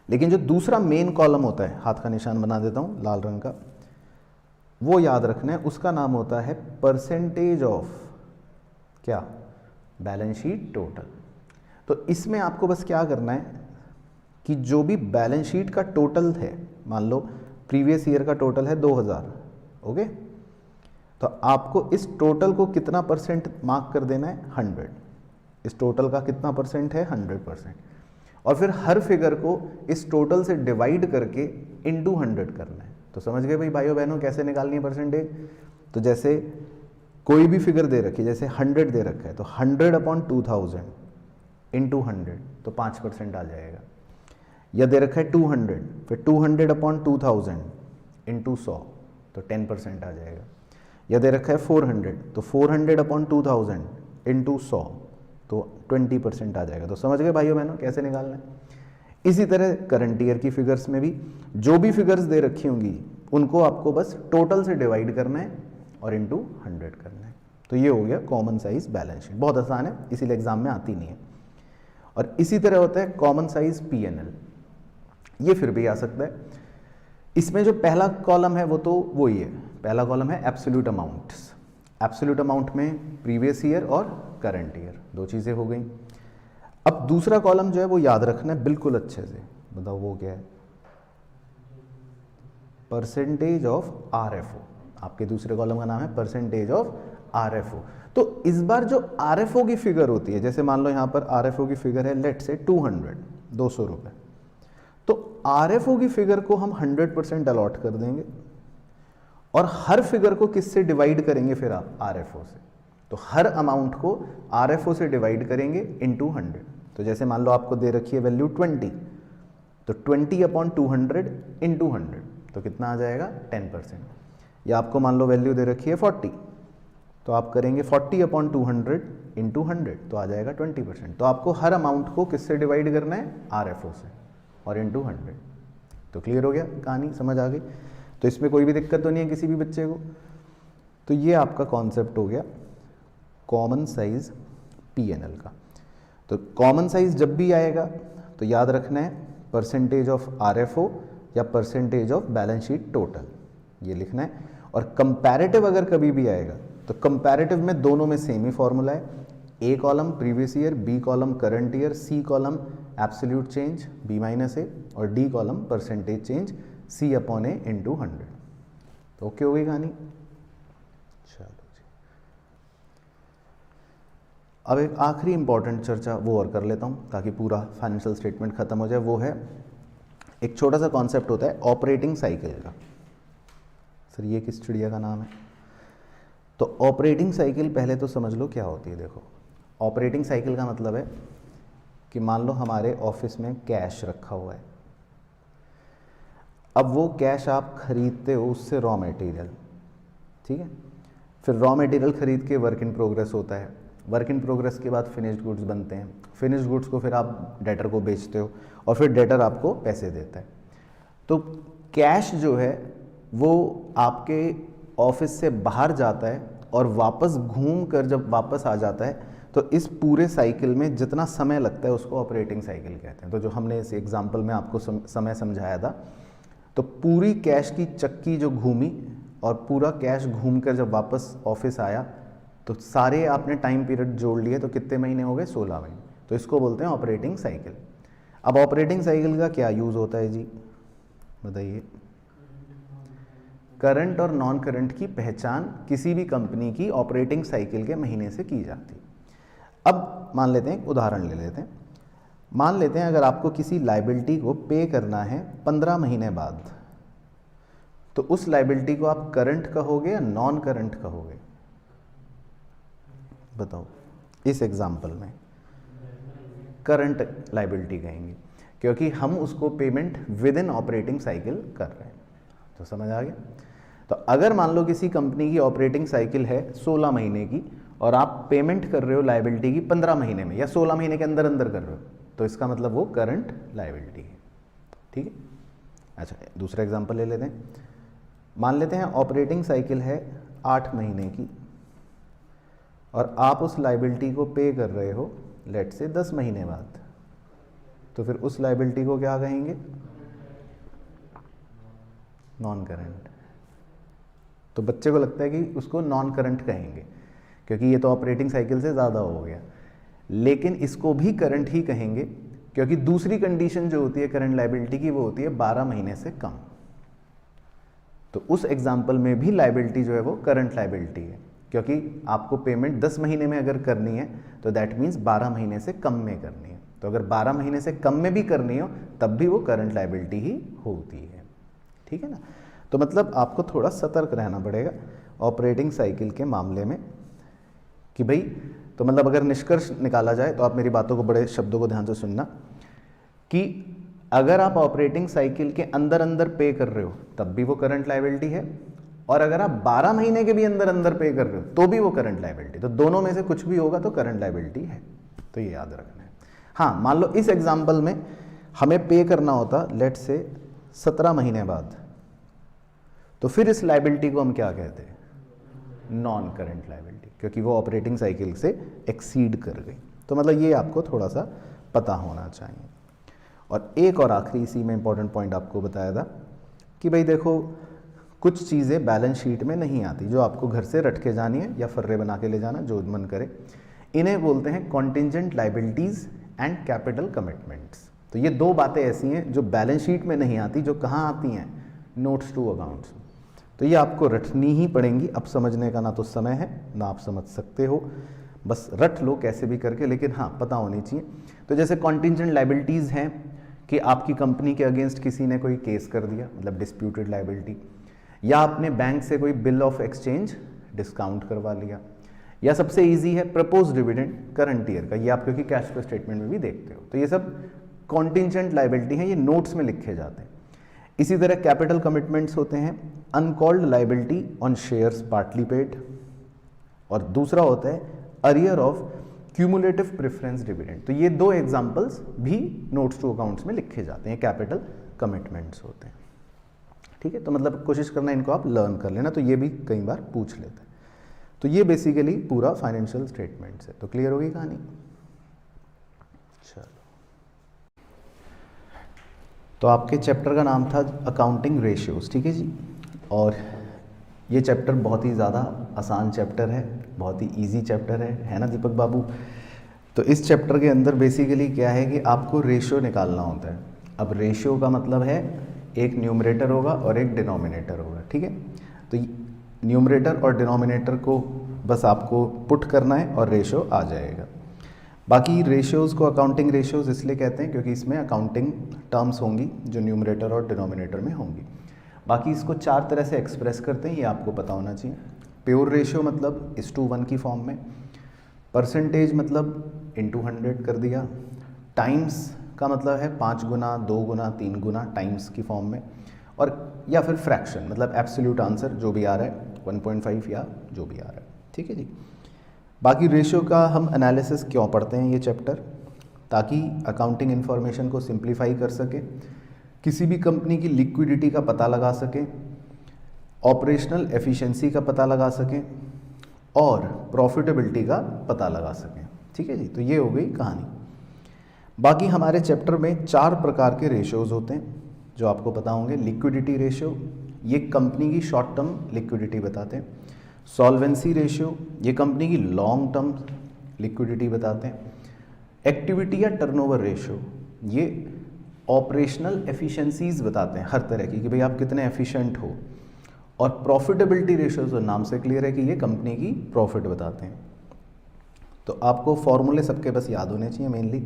लेकिन जो दूसरा मेन कॉलम होता है, हाथ का निशान बना देता हूँ लाल रंग का, वो याद रखना है, उसका नाम होता है परसेंटेज ऑफ क्या? Balance sheet total. तो इसमें आपको बस क्या करना है कि जो भी बैलेंस शीट का टोटल है, मान लो प्रीवियस ईयर का टोटल है 2000, ओके, तो आपको इस टोटल को कितना परसेंट मार्क कर देना है? 100। इस टोटल का कितना परसेंट है? 100%। और फिर हर फिगर को इस टोटल से डिवाइड करके इनटू 100 करना है। तो समझ गए भाई भाइयों बहनों कैसे निकालनी है परसेंटेज? तो जैसे कोई भी फिगर दे रखी है, जैसे 100 दे रखा है, तो 100 अपॉन 2000 इंटू 100, तो 5% आ जाएगा। या दे रखा है 200, फिर 200 अपॉन 2000 इंटू 100, तो 10% आ जाएगा। या दे रखा है 400, तो 400 अपॉन 2000 इंटू 100, तो 20% आ जाएगा। तो समझ गए भाइयों बहनों कैसे निकालना है? इसी तरह करंट ईयर की फिगर्स में भी जो भी फिगर्स दे रखी होंगी उनको आपको बस टोटल से डिवाइड करना है और इंटू 100 करना है। तो ये हो गया कॉमन साइज बैलेंस शीट। बहुत आसान है, इसीलिए एग्जाम में आती नहीं है। और इसी तरह होता है कॉमन साइज P&L, ये फिर भी आ सकता है। इसमें जो पहला कॉलम है वो तो वही है, पहला कॉलम है एब्सोल्यूट अमाउंट्स। एब्सोल्यूट अमाउंट में प्रीवियस ईयर और करंट ईयर, दो चीज़ें हो गई। अब दूसरा कॉलम जो है वो याद रखना है बिल्कुल अच्छे से, बताओ वो क्या है? Percentage of RFO। आपके दूसरे कॉलम का नाम है परसेंटेज ऑफ RFO। तो इस बार जो RFO की फिगर होती है, जैसे मान लो यहाँ पर RFO की फिगर है लेट से 200 रुपये, तो RFO की फिगर को हम 100% अलॉट कर देंगे और हर फिगर को किससे डिवाइड करेंगे फिर आप? RFO से। तो हर अमाउंट को RFO से डिवाइड करेंगे इंटू 100। तो जैसे मान लो आपको दे रखी है वैल्यू 20, तो 20 अपॉन 200 इंटू 100, तो कितना आ जाएगा? 10%। या आपको मान लो वैल्यू दे रखी है 40, तो आप करेंगे 40 अपॉन 200 इंटू 100, तो आ जाएगा 20%। तो आपको हर अमाउंट को किससे डिवाइड करना है? RFO से और इंटू 100। तो क्लियर हो गया, कहानी समझ आ गई? तो इसमें कोई भी दिक्कत तो नहीं है किसी भी बच्चे को? तो ये आपका कॉन्सेप्ट हो गया कॉमन साइज P&L का। तो कॉमन साइज जब भी आएगा तो याद रखना है परसेंटेज ऑफ RFO या percentage of balance sheet total, ये लिखना है। और कंपैरेटिव अगर कभी भी आएगा तो कंपैरेटिव में दोनों में सेम ही फॉर्मूला है, A column previous year, B column current year, C column absolute change B minus A, और D column percentage change C upon A into 100। तो ओके हो गई कहानी? चलो जी, अब एक आखिरी इंपॉर्टेंट चर्चा वो और कर लेता हूँ ताकि पूरा फाइनेंशियल स्टेटमेंट खत्म हो जाए। वो है एक छोटा सा कॉन्सेप्ट होता है ऑपरेटिंग साइकिल का। सर ये किस चिड़िया का नाम है? तो ऑपरेटिंग साइकिल पहले तो समझ लो क्या होती है। देखो, ऑपरेटिंग साइकिल का मतलब है कि मान लो हमारे ऑफिस में कैश रखा हुआ है। अब वो कैश आप खरीदते हो उससे रॉ मटेरियल, ठीक है। फिर रॉ मटेरियल खरीद के वर्क इन प्रोग्रेस होता है, वर्क इन प्रोग्रेस के बाद फिनिश्ड गुड्स बनते हैं, फिनिश्ड गुड्स को फिर आप डेटर को बेचते हो और फिर डेटर आपको पैसे देता है। तो कैश जो है वो आपके ऑफिस से बाहर जाता है और वापस घूम कर जब वापस आ जाता है तो इस पूरे साइकिल में जितना समय लगता है उसको ऑपरेटिंग साइकिल कहते हैं। तो जो हमने इस एग्जांपल में आपको समय समझाया था, तो पूरी कैश की चक्की जो घूमी और पूरा कैश घूमकर जब वापस ऑफिस आया तो सारे आपने टाइम पीरियड जोड़ लिए तो कितने महीने हो गए? 16 महीने। तो इसको बोलते हैं ऑपरेटिंग साइकिल। अब ऑपरेटिंग साइकिल का क्या यूज़ होता है जी, बताइए? करंट और नॉन करंट की पहचान किसी भी कंपनी की ऑपरेटिंग साइकिल के महीने से की जाती है। अब मान लेते हैं, एक उदाहरण ले लेते हैं। मान लेते हैं अगर आपको किसी लायबिलिटी को पे करना है 15 महीने बाद, तो उस लायबिलिटी को आप करंट कहोगे या नॉन करंट कहोगे? बताओ। इस एग्जाम्पल में करंट लायबिलिटी कहेंगे क्योंकि हम उसको payment with in operating cycle कर रहे हैं। तो समझ आ गया? तो अगर मान लो किसी कंपनी की ऑपरेटिंग साइकिल है 16 महीने की और आप पेमेंट कर रहे हो लायबिलिटी की 15 महीने में या 16 महीने के अंदर अंदर कर रहे हो, तो इसका मतलब वो करंट लायबिलिटी है, ठीक है। अच्छा, दूसरा एग्जांपल ले लेते हैं। मान लेते हैं ऑपरेटिंग साइकिल है 8 महीने की और आप उस लायबिलिटी को पे कर रहे हो लेट से 10 महीने बाद, तो फिर उस लायबिलिटी को क्या कहेंगे? Non current. तो बच्चे को लगता है कि उसको नॉन करंट कहेंगे क्योंकि ये तो ऑपरेटिंग साइकिल से ज़्यादा हो गया, लेकिन इसको भी करंट ही कहेंगे क्योंकि दूसरी कंडीशन जो होती है करंट लायबिलिटी की वो होती है 12 महीने से कम। तो उस एग्जाम्पल में भी लायबिलिटी जो है वो करंट लायबिलिटी है क्योंकि आपको पेमेंट 10 महीने में अगर करनी है तो दैट मीन्स 12 महीने से कम में करनी है। तो अगर 12 महीने से कम में भी करनी हो तब भी वो करंट लायबिलिटी ही होती है, ठीक है ना। तो मतलब आपको थोड़ा सतर्क रहना पड़ेगा ऑपरेटिंग साइकिल के मामले में कि भाई, तो मतलब अगर निष्कर्ष निकाला जाए तो आप मेरी बातों को, बड़े शब्दों को ध्यान से सुनना कि अगर आप ऑपरेटिंग साइकिल के अंदर अंदर पे कर रहे हो तब भी वो करंट लायबिलिटी है और अगर आप 12 महीने के भी अंदर अंदर पे कर रहे हो तो भी वो करंट लायबिलिटी। तो दोनों में से कुछ भी होगा तो करंट लायबिलिटी है, तो ये याद रखना है। हाँ, मान लो इस एग्जाम्पल में हमें पे करना होता लेट से 17 महीने बाद, तो फिर इस लायबिलिटी को हम क्या कहते हैं? नॉन करंट लायबिलिटी, क्योंकि वो ऑपरेटिंग साइकिल से एक्सीड कर गई। तो मतलब ये आपको थोड़ा सा पता होना चाहिए। और एक और आखिरी इसी में इंपॉर्टेंट पॉइंट आपको बताया था कि भाई देखो, कुछ चीज़ें बैलेंस शीट में नहीं आती जो आपको घर से रट के जानी है या फर्रे बना के ले जाना, जो मन करे। इन्हें बोलते हैं contingent liabilities and capital commitments. तो ये दो बातें ऐसी हैं जो बैलेंस शीट में नहीं आती, जो कहाँ आती हैं? Notes to accounts. तो ये आपको रटनी ही पड़ेंगी। अब समझने का ना तो समय है ना आप समझ सकते हो, बस रट लो कैसे भी करके, लेकिन हाँ पता होनी चाहिए। तो जैसे कॉन्टिजेंट लायबिलिटीज़ हैं कि आपकी कंपनी के अगेंस्ट किसी ने कोई केस कर दिया, मतलब डिस्प्यूटेड लायबिलिटी, या आपने बैंक से कोई बिल ऑफ एक्सचेंज डिस्काउंट करवा लिया, या सबसे इजी है प्रपोज डिविडेंड करंट ईयर का, ये आप क्योंकि कैश फ्लो स्टेटमेंट में भी देखते हो। तो ये सब कॉन्टिजेंट लायबिलिटी हैं, ये नोट्स में लिखे जाते हैं। इसी तरह कैपिटल कमिटमेंट्स होते हैं uncalled liability on shares partly paid, और दूसरा होता है arrear of cumulative preference dividend. तो ये दो एग्जांपल्स भी नोट्स टू अकाउंट्स में लिखे जाते हैं, कैपिटल कमिटमेंट्स होते हैं, ठीक है। तो मतलब कोशिश करना इनको आप लर्न कर लेना, तो ये भी कई बार पूछ लेते हैं। तो ये बेसिकली पूरा फाइनेंशियल स्टेटमेंट्स है। तो क्लियर होगी कहानी? चलो, तो आपके चैप्टर का नाम था अकाउंटिंग रेशियोज, ठीक है जी। और ये चैप्टर बहुत ही ज़्यादा आसान चैप्टर है, बहुत ही इजी चैप्टर है ना दीपक बाबू। तो इस चैप्टर के अंदर बेसिकली क्या है कि आपको रेशियो निकालना होता है। अब रेशियो का मतलब है एक न्यूमरेटर होगा और एक डिनोमिनेटर होगा, ठीक है। तो न्यूमरेटर और डिनोमिनेटर को बस आपको पुट करना है और रेशियो आ जाएगा। बाकी रेशियोज़ को अकाउंटिंग रेशियोज़ इसलिए कहते हैं क्योंकि इसमें अकाउंटिंग टर्म्स होंगी जो न्यूमरेटर और डिनोमिनेटर में होंगी। बाकी इसको 4 तरह से एक्सप्रेस करते हैं, ये आपको पता होना चाहिए। प्योर रेशियो मतलब 1:1 की फॉर्म में, परसेंटेज मतलब इंटू 100 कर दिया, टाइम्स का मतलब है 5 गुना, 2 गुना, 3 गुना टाइम्स की फॉर्म में, और या फिर फ्रैक्शन मतलब एब्सोल्यूट आंसर जो भी आ रहा है 1.5 या जो भी आ रहा है, ठीक है जी। बाकी रेशियो का हम एनालिसिस क्यों पढ़ते हैं ये चैप्टर, ताकि अकाउंटिंग इन्फॉर्मेशन को सिंप्लीफाई कर सके, किसी भी कंपनी की लिक्विडिटी का पता लगा सकें, ऑपरेशनल एफिशिएंसी का पता लगा सकें और प्रॉफिटेबिलिटी का पता लगा सकें, ठीक है जी। तो ये हो गई कहानी। बाकी हमारे चैप्टर में 4 प्रकार के रेशियोज होते हैं जो आपको पता होंगे। लिक्विडिटी रेशियो, ये कंपनी की शॉर्ट टर्म लिक्विडिटी बताते हैं। सॉल्वेंसी रेशियो, ये कंपनी की लॉन्ग टर्म लिक्विडिटी बताते हैं। एक्टिविटी या टर्नओवर रेशियो, ये ऑपरेशनल एफिशिएंसीज बताते हैं हर तरह की, कि भाई आप कितने एफिशिएंट हो। और प्रॉफिटेबिलिटी रेशियो तो नाम से क्लियर है कि ये कंपनी की प्रॉफिट बताते हैं। तो आपको फॉर्मूले सबके बस याद होने चाहिए मेनली।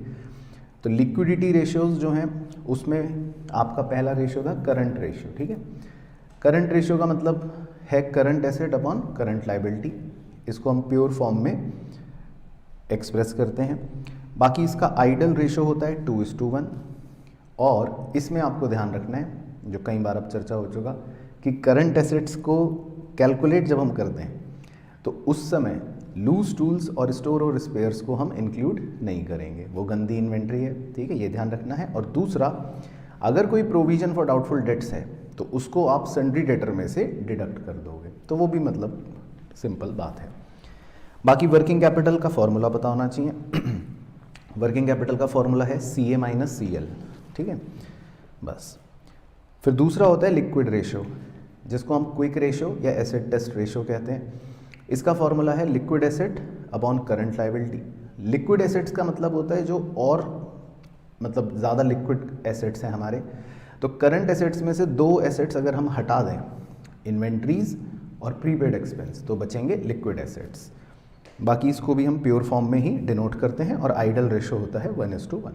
तो लिक्विडिटी रेशियोज जो हैं उसमें आपका पहला रेशियो था करंट रेशियो, ठीक है। करंट रेशियो का मतलब है current asset upon current liability, इसको हम प्योर फॉर्म में एक्सप्रेस करते हैं। बाकी इसका आइडल रेशियो होता है 2:1, और इसमें आपको ध्यान रखना है जो कई बार अब चर्चा हो चुका कि करंट एसेट्स को कैलकुलेट जब हम करते हैं तो उस समय लूज टूल्स और स्टोर और स्पेयर्स को हम इंक्लूड नहीं करेंगे, वो गंदी इन्वेंट्री है, ठीक है, ये ध्यान रखना है। और दूसरा, अगर कोई प्रोविजन फॉर डाउटफुल डेट्स है तो उसको आप सन्ड्री डेटर में से डिडक्ट कर दोगे, तो वो भी मतलब सिंपल बात है। बाकी वर्किंग कैपिटल का फॉर्मूला पता होना चाहिए। वर्किंग कैपिटल का फॉर्मूला है CA माइनस CL, ठीक है, बस। फिर दूसरा होता है लिक्विड रेशियो, जिसको हम क्विक रेशियो या एसेट टेस्ट रेशियो कहते हैं। इसका फॉर्मूला है liquid asset upon current liability. Liquid assets का मतलब होता है जो और मतलब ज़्यादा लिक्विड एसेट्स हैं हमारे। तो करंट एसेट्स में से 2 एसेट्स अगर हम हटा दें, इन्वेंट्रीज और प्रीपेड एक्सपेंस, तो बचेंगे लिक्विड एसेट्स। बाकी इसको भी हम प्योर फॉर्म में ही डिनोट करते हैं, और आइडल रेशियो होता है 1:1।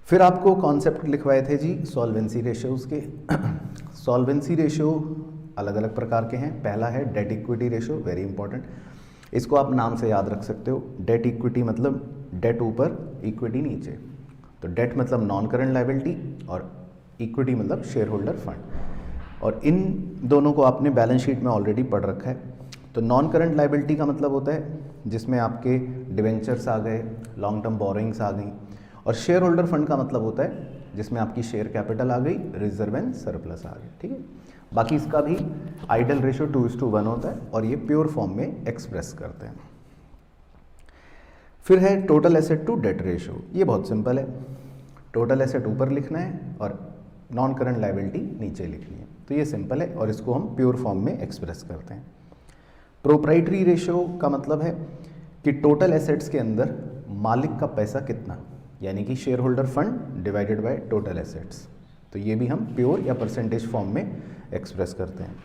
फिर आपको कॉन्सेप्ट लिखवाए थे जी सॉल्वेंसी रेशियोज के। सॉल्वेंसी रेशियो अलग अलग प्रकार के हैं। पहला है debt equity ratio, very important, इसको आप नाम से याद रख सकते हो। डेट इक्विटी मतलब डेट ऊपर इक्विटी नीचे, तो डेट मतलब नॉन करंट लायबिलिटी और इक्विटी मतलब शेयर होल्डर फंड, और इन दोनों को आपने बैलेंस शीट में ऑलरेडी पढ़ रखा है। तो नॉन करंट लायबिलिटी का मतलब होता है जिसमें आपके डिवेंचर्स आ गए, लॉन्ग टर्म बोरोइंग्स आ गई, और शेयर होल्डर फंड का मतलब होता है जिसमें आपकी शेयर कैपिटल आ गई, रिजर्व एंड सरप्लस आ गए, ठीक है। बाकी इसका भी आइडल रेशियो 2:1 होता है, और ये प्योर फॉर्म में एक्सप्रेस करते हैं। फिर है total asset to debt ratio, ये बहुत सिंपल है। टोटल एसेट ऊपर लिखना है और नॉन करंट लायबिलिटी नीचे लिखनी है, तो ये सिंपल है, और इसको हम प्योर फॉर्म में एक्सप्रेस करते हैं। प्रोप्राइटरी रेशियो का मतलब है कि टोटल एसेट्स के अंदर मालिक का पैसा कितना, यानी कि share holder fund divided by total assets, तो ये भी हम प्योर या परसेंटेज फॉर्म में एक्सप्रेस करते हैं।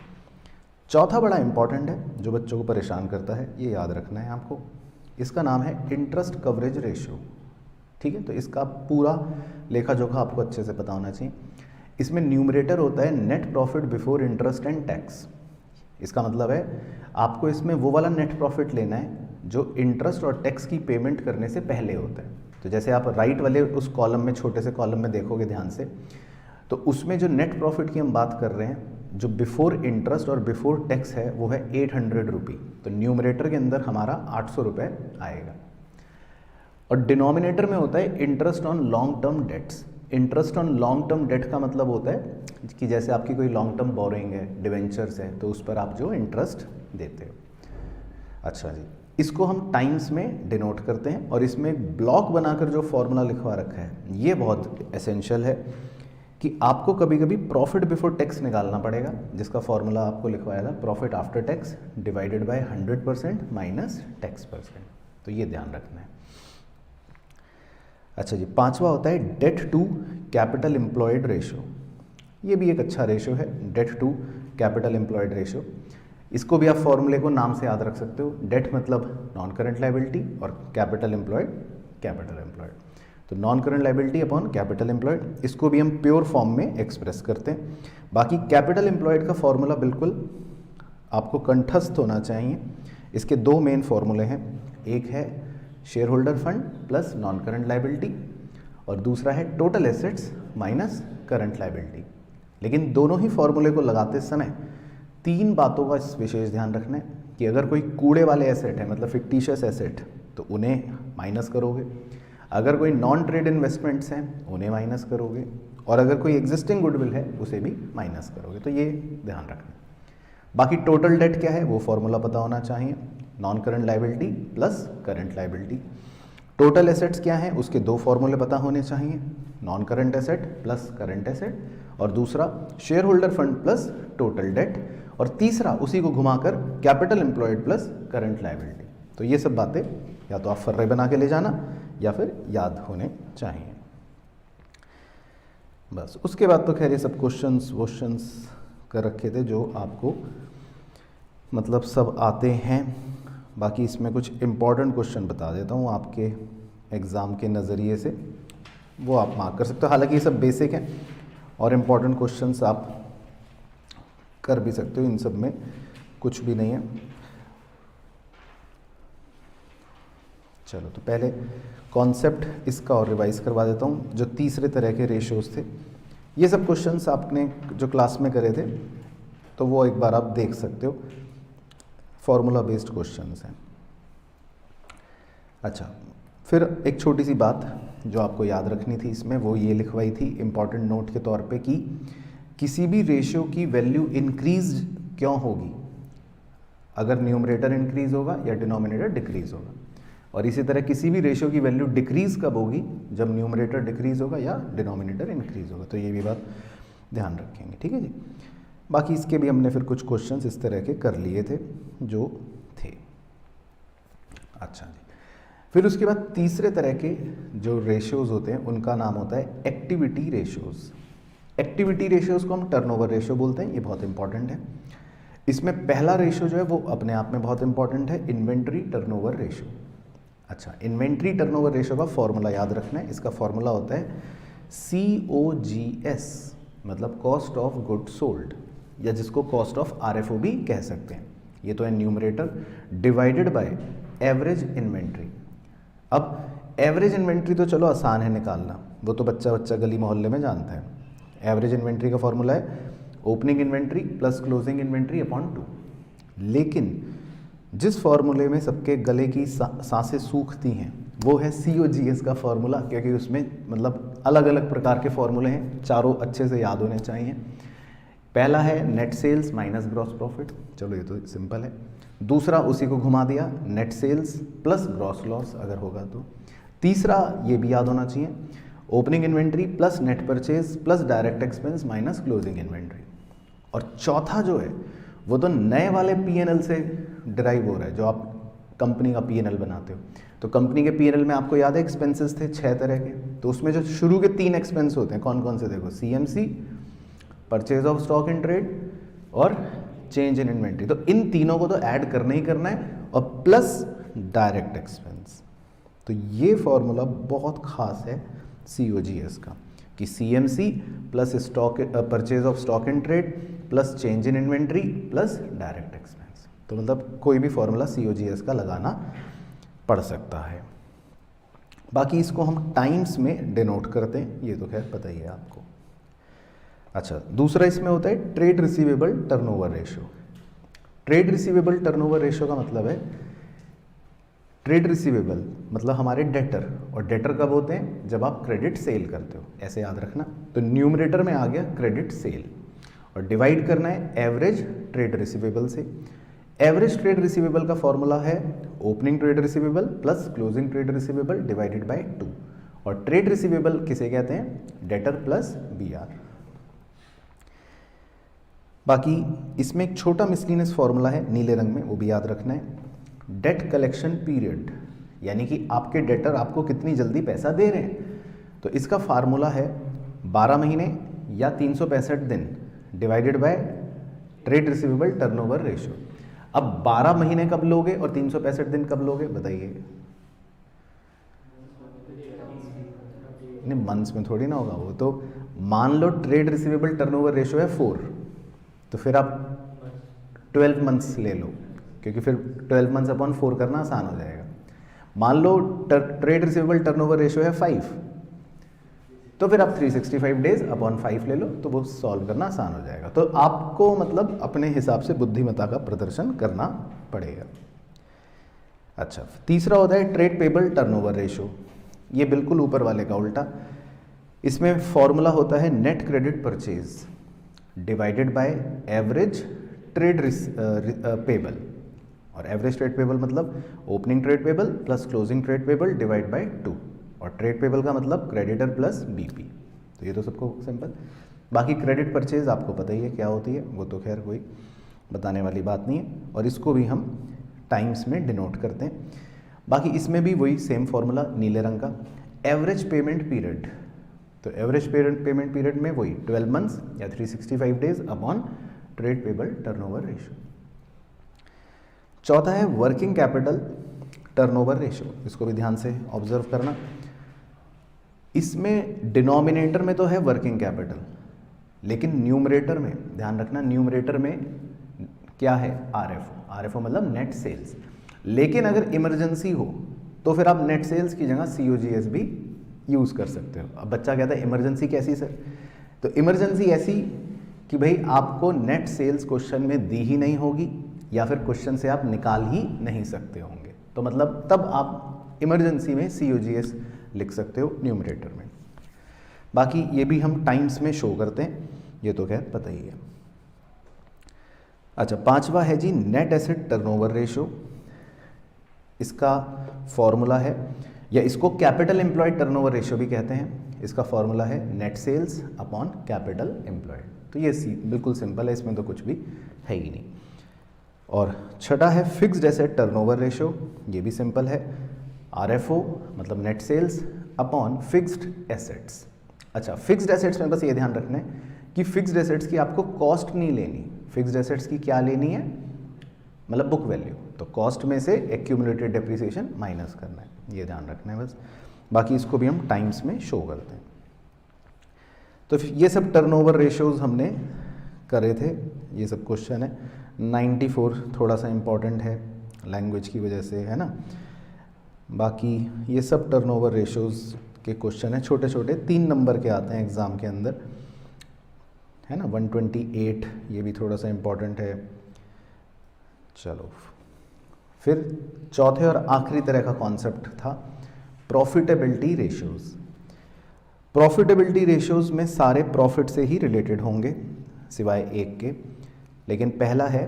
चौथा बड़ा इंपॉर्टेंट है जो बच्चों को परेशान करता है, ये याद रखना है आपको, इसका नाम है इंटरेस्ट कवरेज रेशियो, ठीक है। तो इसका पूरा लेखा जोखा आपको अच्छे से पता होना चाहिए। इसमें न्यूमरेटर होता है net profit before interest and tax. इसका मतलब है आपको इसमें वो वाला नेट प्रॉफिट लेना है जो इंटरेस्ट और टैक्स की पेमेंट करने से पहले होता है। तो जैसे आप राइट वाले उस कॉलम में, छोटे से कॉलम में देखोगे ध्यान से, तो उसमें जो नेट प्रॉफिट की हम बात कर रहे हैं, जो बिफोर इंटरेस्ट और बिफोर टैक्स है, वो है 800 रुपी। तो न्यूमरेटर के अंदर हमारा 800 रुपये आएगा, और डिनोमिनेटर में होता है interest on long term debts. Interest on long term debt का मतलब होता है कि जैसे आपकी कोई लॉन्ग टर्म बोरोइंग है, डिवेंचर्स है, तो उस पर आप जो इंटरेस्ट देते हो। अच्छा जी, इसको हम टाइम्स में डिनोट करते हैं, और इसमें एक ब्लॉक बनाकर जो फॉर्मूला लिखवा रखा है, ये बहुत एसेंशियल है कि आपको कभी कभी प्रॉफिट बिफोर टैक्स निकालना पड़ेगा, जिसका फॉर्मूला आपको लिखवाया था profit after tax divided by 100% minus tax %। तो ये ध्यान रखना है। अच्छा जी, पांचवा होता है debt to capital employed ratio. ये भी एक अच्छा रेशियो है, debt to capital employed ratio. इसको भी आप फॉर्मूले को नाम से याद रख सकते हो। डेट मतलब नॉन करंट लायबिलिटी और कैपिटल एम्प्लॉयड कैपिटल एम्प्लॉयड। तो non current liability upon capital employed, इसको भी हम प्योर फॉर्म में एक्सप्रेस करते हैं। बाकी कैपिटल एम्प्लॉयड का फॉर्मूला बिल्कुल आपको कंठस्थ होना चाहिए। इसके दो मेन फॉर्मूले हैं, एक है share holder fund plus non current liability और दूसरा है total assets minus current liability. लेकिन दोनों ही फॉर्मूले को लगाते समय तीन बातों का विशेष ध्यान रखना है कि अगर कोई कूड़े वाले एसेट है, मतलब फिक्टिशियस एसेट, तो उन्हें माइनस करोगे, अगर कोई नॉन ट्रेड इन्वेस्टमेंट्स हैं उन्हें माइनस करोगे, और अगर कोई एग्जिस्टिंग गुडविल है उसे भी माइनस करोगे। तो ये ध्यान रखना। बाकी टोटल डेट क्या है वो फॉर्मूला पता होना चाहिए, non current liability plus current liability. Total assets क्या है उसके दो फॉर्मूले पता होने चाहिए, non current asset plus current asset, और दूसरा share holder fund plus total date, और तीसरा उसी को घुमाकर capital employed plus current liability. तो ये सब बातें या तो आप फर्रे बना के ले जाना या फिर याद होने चाहिए। बस उसके बाद तो खैर ये सब क्वेश्चंस कर रखे थे जो आपको मतलब सब आते हैं। बाकी इसमें कुछ इम्पॉर्टेंट क्वेश्चन बता देता हूँ आपके एग्ज़ाम के नज़रिए से, वो आप मार्क कर सकते हो। हालांकि ये सब बेसिक हैं और इम्पॉर्टेंट क्वेश्चंस आप कर भी सकते हो, इन सब में कुछ भी नहीं है। चलो तो पहले कॉन्सेप्ट इसका और रिवाइज करवा देता हूँ। जो तीसरे तरह के रेशियोज थे, ये सब क्वेश्चंस आपने जो क्लास में करे थे तो वो एक बार आप देख सकते हो, फॉर्मूला बेस्ड क्वेश्चंस हैं। अच्छा, फिर एक छोटी सी बात जो आपको याद रखनी थी इसमें, वो ये लिखवाई थी इम्पॉर्टेंट नोट के तौर पे कि किसी भी रेशियो की वैल्यू इंक्रीज क्यों होगी अगर न्यूमरेटर इंक्रीज होगा या डिनोमिनेटर डिक्रीज होगा, और इसी तरह किसी भी रेशियो की वैल्यू डिक्रीज कब होगी जब न्यूमरेटर डिक्रीज होगा या डिनोमिनेटर इंक्रीज होगा। तो ये भी बात ध्यान रखेंगे, ठीक है जी। बाकी इसके भी हमने फिर कुछ क्वेश्चंस इस तरह के कर लिए थे जो थे। अच्छा जी, फिर उसके बाद तीसरे तरह के जो रेशियोज होते हैं उनका नाम होता है एक्टिविटी रेशियोज। एक्टिविटी रेशियोज को हम टर्नओवर रेशियो बोलते हैं, ये बहुत इंपॉर्टेंट है। इसमें पहला रेशियो जो है वो अपने आप में बहुत इंपॉर्टेंट है, इन्वेंट्री टर्नओवर रेशियो। अच्छा, इन्वेंट्री टर्नओवर रेशियो का फॉर्मूला याद रखना है। इसका फॉर्मूला होता है COGS, मतलब कॉस्ट ऑफ गुड सोल्ड, या जिसको कॉस्ट ऑफ RFO भी कह सकते हैं। ये तो है numerator, divided by average inventory. अब एवरेज इन्वेंट्री तो चलो आसान है निकालना, वो तो बच्चा बच्चा गली मोहल्ले में जानता है। एवरेज इन्वेंट्री का फॉर्मूला है opening inventory plus closing inventory upon 2। लेकिन जिस फॉर्मूले में सबके गले की सांसें सूखती हैं वो है COGS का फॉर्मूला, क्योंकि उसमें मतलब अलग अलग प्रकार के फॉर्मूले हैं, चारों अच्छे से याद होने चाहिए। पहला है net sales minus gross profit, चलो ये तो सिंपल है। दूसरा उसी को घुमा दिया, net sales plus gross loss अगर होगा तो। तीसरा ये भी याद होना चाहिए, opening inventory plus net purchase plus direct expense minus closing inventory. और चौथा जो है वो तो नए वाले P&L से डिराइव हो रहा है, जो आप कंपनी का P&L बनाते हो। तो कंपनी के P&L में आपको याद है एक्सपेंसेस थे 6 तरह के, तो उसमें जो शुरू के 3 एक्सपेंस होते हैं कौन कौन से, देखो CMC, purchase of stock in trade और चेंज इन इन्वेंट्री। तो इन तीनों को तो ऐड करना ही करना है, और प्लस डायरेक्ट एक्सपेंस। तो ये फॉर्मूला बहुत खास है COGS का कि CMC plus stock purchase of stock in trade plus change in inventory plus direct expense. तो मतलब कोई भी फॉर्मूला COGS का लगाना पड़ सकता है। बाकी इसको हम टाइम्स में डिनोट करते हैं, ये तो खैर पता ही है आपको। अच्छा, दूसरा इसमें होता है trade receivable turnover ratio. Trade receivable turnover ratio का मतलब है, ट्रेड रिसीवेबल मतलब हमारे डेटर, और डेटर कब होते हैं जब आप क्रेडिट सेल करते हो, ऐसे याद रखना। तो न्यूमरेटर में आ गया क्रेडिट सेल, और डिवाइड करना है एवरेज ट्रेड रिसीवेबल से। एवरेज ट्रेड रिसीवेबल का फॉर्मूला है opening trade receivable plus closing trade receivable divided by 2, और ट्रेड रिसीवेबल किसे कहते हैं, डेटर प्लस BR। बाकी इसमें एक छोटा मिसलिनियस फॉर्मूला है नीले रंग में, वो भी याद रखना है। डेट कलेक्शन पीरियड, यानी कि आपके डेटर आपको कितनी जल्दी पैसा दे रहे हैं, तो इसका फार्मूला है 12 महीने या 365 दिन divided by trade receivable turnover ratio. अब 12 महीने कब लोगे और 365 दिन कब लोगे, बताइए। नहीं मंथ्स में थोड़ी ना होगा वो तो। मान लो ट्रेड रिसीवेबल टर्नओवर रेशो है 4, तो फिर आप 12 मंथ्स ले लो, क्योंकि फिर 12 मंथ्स अपॉन 4 करना आसान हो जाएगा। मान लो ट्रेड रिसीवेबल टर्नओवर रेशो है 5, तो फिर आप 365 डेज अपॉन 5 ले लो, तो वो सॉल्व करना आसान हो जाएगा। तो आपको मतलब अपने हिसाब से बुद्धिमत्ता का प्रदर्शन करना पड़ेगा। अच्छा, तीसरा होता है ट्रेड पेबल टर्नओवर रेशो। ये बिल्कुल ऊपर वाले का उल्टा। इसमें फॉर्मूला होता है net credit purchase divided by average trade payable, और एवरेज ट्रेड पेबल मतलब opening trade payable plus closing trade payable divide by 2, और ट्रेड पेबल का मतलब क्रेडिटर प्लस बीपी। तो ये तो सबको सिंपल। बाकी क्रेडिट परचेज आपको पता ही है क्या होती है, वो तो खैर कोई बताने वाली बात नहीं है, और इसको भी हम टाइम्स में डिनोट करते हैं। बाकी इसमें भी वही सेम फॉर्मूला नीले रंग का। एवरेज पेमेंट पीरियड, तो एवरेज पेमेंट पीरियड में वही 12 मंथ्स या 365 days upon trade payable turnover ratio. चौथा है वर्किंग कैपिटल टर्नओवर रेशो। इसको भी ध्यान से ऑब्जर्व करना। इसमें डिनोमिनेटर में तो है वर्किंग कैपिटल, लेकिन न्यूमरेटर में ध्यान रखना, न्यूमरेटर में क्या है आरएफओ। आरएफओ मतलब नेट सेल्स। लेकिन अगर इमरजेंसी हो तो फिर आप नेट सेल्स की जगह सीओजीएस भी यूज़ कर सकते हो। अब बच्चा कहता है इमरजेंसी कैसी सर? तो इमरजेंसी ऐसी कि भाई आपको नेट सेल्स क्वेश्चन में दी ही नहीं होगी, या फिर क्वेश्चन से आप निकाल ही नहीं सकते होंगे, तो मतलब तब आप इमरजेंसी में सीओजीएस लिख सकते हो न्यूमरेटर में। बाकी ये भी हम टाइम्स में शो करते हैं, ये तो खैर पता ही है। अच्छा, पांचवा है जी नेट एसेट टर्नओवर रेशो। इसका फॉर्मूला है, या इसको कैपिटल एम्प्लॉयड टर्नओवर रेशो भी कहते हैं। इसका फॉर्मूला है net sales upon capital employed. तो ये बिल्कुल सिंपल है, इसमें तो कुछ भी है ही नहीं। और छठा है फिक्स्ड एसेट टर्नओवर रेशो। ये भी सिंपल है, आरएफओ मतलब net sales upon fixed assets. अच्छा, फिक्स्ड एसेट्स में बस ये ध्यान रखना है कि फिक्स्ड एसेट्स की आपको कॉस्ट नहीं लेनी। फिक्स्ड एसेट्स की क्या लेनी है, मतलब बुक वैल्यू। तो कॉस्ट में से एक्यूमुलेटेड डेप्रिसिएशन माइनस करना है, ये ध्यान रखना है बस। बाकी इसको भी हम टाइम्स में शो करते हैं। तो ये सब टर्नओवर रेशोज हमने करे थे, ये सब क्वेश्चन है। 94 थोड़ा सा इम्पॉर्टेंट है लैंग्वेज की वजह से, है ना। बाकी ये सब टर्नओवर रेशोज के क्वेश्चन है, छोटे छोटे 3 नंबर के आते हैं एग्ज़ाम के अंदर, है ना। 128 ये भी थोड़ा सा इम्पॉर्टेंट है। चलो, फिर चौथे और आखिरी तरह का कॉन्सेप्ट था प्रॉफिटेबिलिटी रेशियोज। प्रॉफिटेबिलिटी रेशियोज में सारे प्रॉफिट से ही रिलेटेड होंगे सिवाय एक के, लेकिन पहला है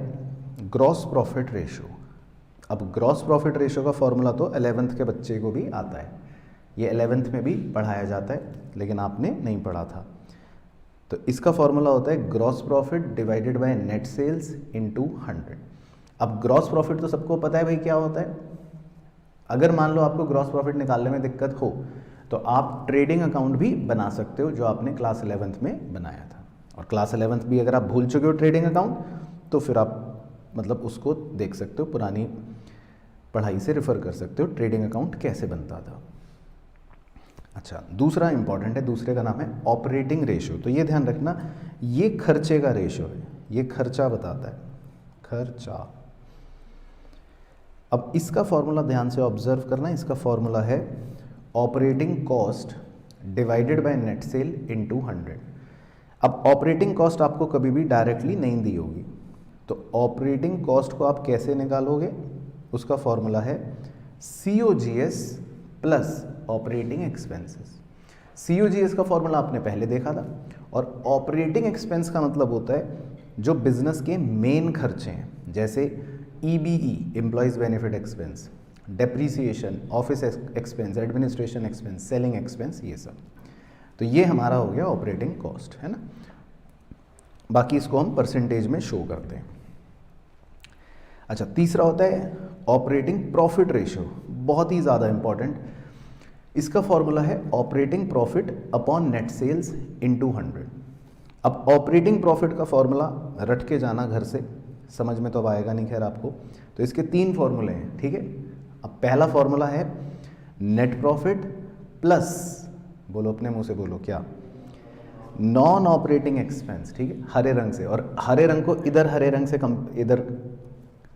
ग्रॉस प्रॉफिट रेशियो। अब ग्रॉस प्रॉफिट रेशियो का फॉर्मूला तो 11th के बच्चे को भी आता है, ये 11th में भी पढ़ाया जाता है, लेकिन आपने नहीं पढ़ा था। तो इसका फॉर्मूला होता है gross profit divided by net sales into 100। अब ग्रॉस प्रॉफिट तो सबको पता है भाई क्या होता है। अगर मान लो आपको ग्रॉस प्रॉफिट निकालने में दिक्कत हो तो आप ट्रेडिंग अकाउंट भी बना सकते हो, जो आपने क्लास 11th में बनाया था। और क्लास 11th भी अगर आप भूल चुके हो ट्रेडिंग अकाउंट, तो फिर आप मतलब उसको देख सकते हो, पुरानी पढ़ाई से रेफर कर सकते हो ट्रेडिंग अकाउंट कैसे बनता था। अच्छा, दूसरा इंपॉर्टेंट है, दूसरे का नाम है ऑपरेटिंग रेशियो। तो ये ध्यान रखना, ये खर्चे का रेशियो है, ये खर्चा बताता है, खर्चा। अब इसका फॉर्मूला ध्यान से ऑब्जर्व करना, इसका फॉर्मूला है operating cost divided by net cell into 100। अब ऑपरेटिंग कॉस्ट आपको कभी भी डायरेक्टली नहीं दी होगी, तो ऑपरेटिंग कॉस्ट को आप कैसे निकालोगे, उसका फॉर्मूला है COGS plus operating expenses. COGS का फॉर्मूला आपने पहले देखा था, और ऑपरेटिंग एक्सपेंस का मतलब होता है जो बिजनेस के मेन खर्चे हैं, जैसे EBE employees benefit expense, depreciation, office expense, administration expense, selling expense, ये सब। तो ये हमारा हो गया ऑपरेटिंग कॉस्ट, है ना। बाकी इसको हम परसेंटेज में शो करते हैं। अच्छा, तीसरा होता है ऑपरेटिंग प्रॉफिट रेशियो, बहुत ही ज़्यादा इंपॉर्टेंट। इसका फॉर्मूला है operating profit upon net sales into 100। अब ऑपरेटिंग प्रॉफिट का फॉर्मूला रट के जाना घर से, समझ में तो अब आएगा नहीं खैर आपको। तो इसके 3 फॉर्मूले हैं, ठीक है। अब पहला फॉर्मूला है नेट प्रॉफिट प्लस बोलो अपने मुंह से बोलो क्या? नॉन ऑपरेटिंग एक्सपेंस, ठीक है, हरे रंग से, और हरे रंग को इधर हरे रंग से इधर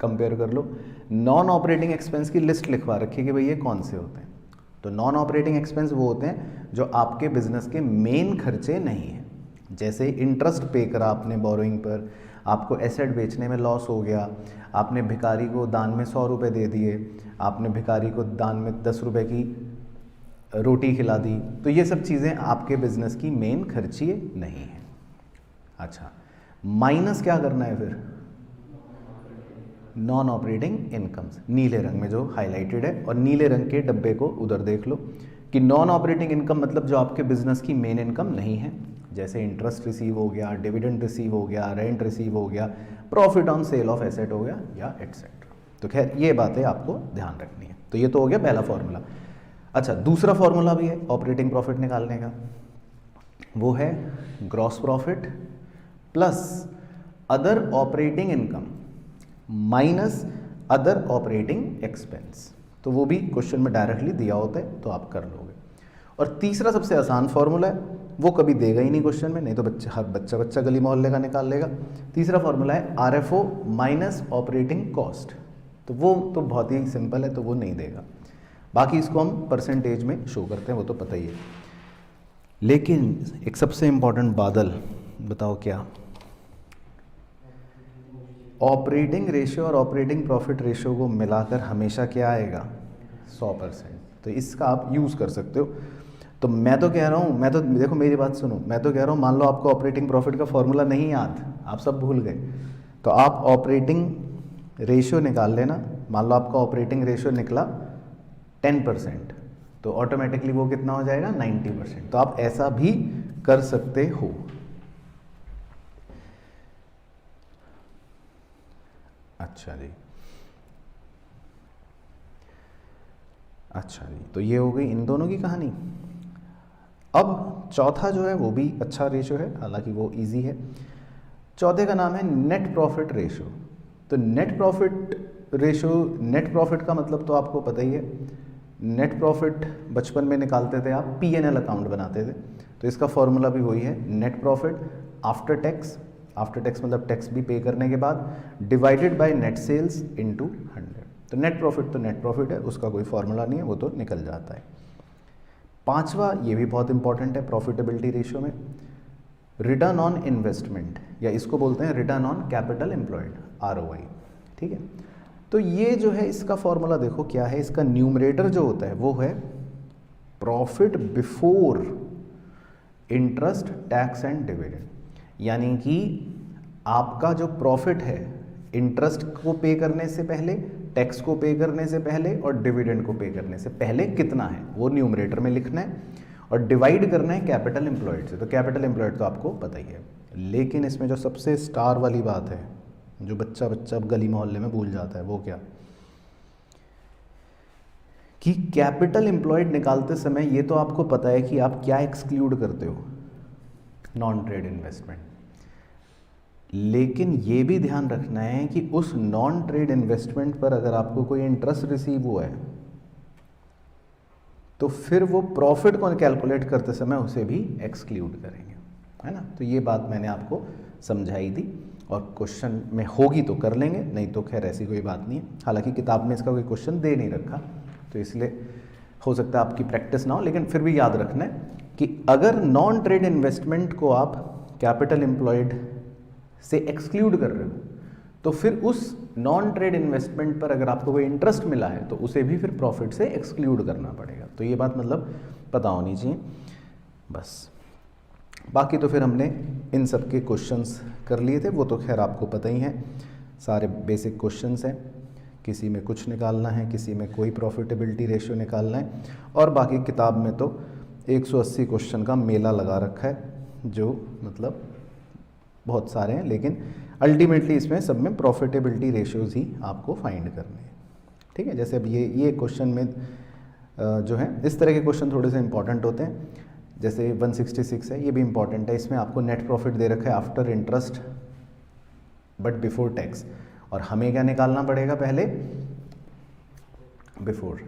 कंपेयर कर लो। नॉन ऑपरेटिंग एक्सपेंस की लिस्ट लिखवा रखी कि भाई ये कौन से होते हैं। तो नॉन ऑपरेटिंग एक्सपेंस वो होते हैं जो आपके बिजनेस के मेन खर्चे नहीं हैं। जैसे इंटरेस्ट पे करा आपने बोरोइंग पर, आपको एसेट बेचने में लॉस हो गया, आपने भिखारी को दान में 100 रुपये दे दिए, आपने भिखारी को दान में 10 रुपये की रोटी खिला दी, तो ये सब चीज़ें आपके बिजनेस की मेन खर्चिए नहीं है। अच्छा, माइनस क्या करना है फिर? नॉन ऑपरेटिंग इनकम्स, नीले रंग में जो हाईलाइटेड है, और नीले रंग के डब्बे को उधर देख लो कि नॉन ऑपरेटिंग इनकम मतलब जो आपके बिजनेस की मेन इनकम नहीं है, जैसे इंटरेस्ट रिसीव हो गया, डिविडेंड रिसीव हो गया, रेंट रिसीव हो गया, profit on sale of asset हो गया, या एटसेट्रा। तो खैर ये बातें आपको ध्यान रखनी है। तो ये तो हो गया पहला फॉर्मूला। अच्छा, दूसरा फॉर्मूला भी है ऑपरेटिंग प्रॉफिट निकालने का, वो है gross profit plus other operating income minus other operating expense. तो वो भी क्वेश्चन में डायरेक्टली दिया होता है, तो आप कर लोगे। और तीसरा सबसे आसान फॉर्मूला है, वो कभी देगा ही नहीं क्वेश्चन में, नहीं तो हर बच्चा गली मोहल्ले का निकाल लेगा। तीसरा फॉर्मूला है RFO माइनस ऑपरेटिंग कॉस्ट। तो वो तो बहुत ही सिंपल है, तो वो नहीं देगा। बाकी इसको हम परसेंटेज में शो करते हैं, वो तो पता ही है। लेकिन एक सबसे इंपॉर्टेंट बादल, बताओ क्या? ऑपरेटिंग रेशियो और ऑपरेटिंग प्रॉफिट रेशियो को मिलाकर हमेशा क्या आएगा? 100%। तो इसका आप यूज़ कर सकते हो। तो मैं तो कह रहा हूँ, मैं तो देखो मेरी बात सुनो, मैं तो कह रहा हूँ मान लो आपको ऑपरेटिंग प्रॉफिट का फॉर्मूला नहीं याद, आप सब भूल गए, तो आप ऑपरेटिंग रेशियो निकाल लेना। मान लो आपका ऑपरेटिंग रेशियो निकला 10%, तो ऑटोमेटिकली वो कितना हो जाएगा? 90%। तो आप ऐसा भी कर सकते हो। अच्छा जी, अच्छा जी, तो ये हो गई इन दोनों की कहानी। अब चौथा जो है वो भी अच्छा रेशियो है, हालांकि वो इजी है। चौथे का नाम है नेट प्रॉफिट रेशियो। तो net profit ratio, net profit का मतलब तो आपको पता ही है। नेट प्रॉफिट बचपन में निकालते थे आप, P&L अकाउंट बनाते थे, तो इसका फॉर्मूला भी वही है, net profit after tax, after tax मतलब टैक्स भी पे करने के बाद, divided by net sales into 100। तो नेट प्रॉफिट है, उसका कोई फॉर्मूला नहीं है, वो तो निकल जाता है। पांचवा, ये भी बहुत इंपॉर्टेंट है प्रॉफिटेबिलिटी रेशियो में, रिटर्न ऑन इन्वेस्टमेंट, या इसको बोलते हैं return on capital employed, ROI। ठीक है, तो ये जो है इसका फॉर्मूला देखो क्या है। इसका न्यूमरेटर जो होता है वो है profit before interest, tax and dividend, यानी कि आपका जो प्रॉफिट है इंटरेस्ट को पे करने से पहले, टैक्स को पे करने से पहले और डिविडेंड को पे करने से पहले कितना है, वो न्यूमरेटर में लिखना है, और डिवाइड करना है कैपिटल एम्प्लॉयड से। तो कैपिटल एम्प्लॉयड तो आपको पता ही है, लेकिन इसमें जो सबसे स्टार वाली बात है, जो बच्चा गली मोहल्ले में भूल जाता है, वो क्या कि कैपिटल एम्प्लॉयड निकालते समय ये तो आपको पता है कि आप क्या एक्सक्लूड करते हो, नॉन ट्रेड इन्वेस्टमेंट, लेकिन ये भी ध्यान रखना है कि उस नॉन ट्रेड इन्वेस्टमेंट पर अगर आपको कोई इंटरेस्ट रिसीव हुआ है तो फिर वो प्रॉफिट को कैलकुलेट करते समय उसे भी एक्सक्लूड करेंगे, है ना। तो ये बात मैंने आपको समझाई थी, और क्वेश्चन में होगी तो कर लेंगे, नहीं तो खैर ऐसी कोई बात नहीं है। हालांकि किताब में इसका कोई क्वेश्चन दे नहीं रखा, तो इसलिए हो सकता है आपकी प्रैक्टिस ना हो, लेकिन फिर भी याद रखना है कि अगर नॉन ट्रेड इन्वेस्टमेंट को आप कैपिटल एम्प्लॉयड से एक्सक्लूड कर रहे हो तो फिर उस नॉन ट्रेड इन्वेस्टमेंट पर अगर आपको कोई इंटरेस्ट मिला है तो उसे भी फिर प्रॉफिट से एक्सक्लूड करना पड़ेगा। तो ये बात मतलब पता होनी चाहिए बस। बाकी तो फिर हमने इन सब के क्वेश्चंस कर लिए थे, वो तो खैर आपको पता ही है, सारे बेसिक क्वेश्चंस हैं। किसी में कुछ निकालना है, किसी में कोई प्रॉफिटेबिलिटी रेशियो निकालना है, और बाकी किताब में तो 180 क्वेश्चन का मेला लगा रखा है, जो मतलब बहुत सारे हैं, लेकिन अल्टीमेटली इसमें सब में प्रॉफिटेबिलिटी रेशियोज ही आपको फाइंड करने हैं। ठीक है, जैसे अब ये क्वेश्चन में जो है इस तरह के क्वेश्चन थोड़े से इंपॉर्टेंट होते हैं। जैसे 166 है, ये भी इंपॉर्टेंट है, इसमें आपको नेट प्रॉफिट दे रखा है after interest but before tax, और हमें क्या निकालना पड़ेगा पहले, बिफोर।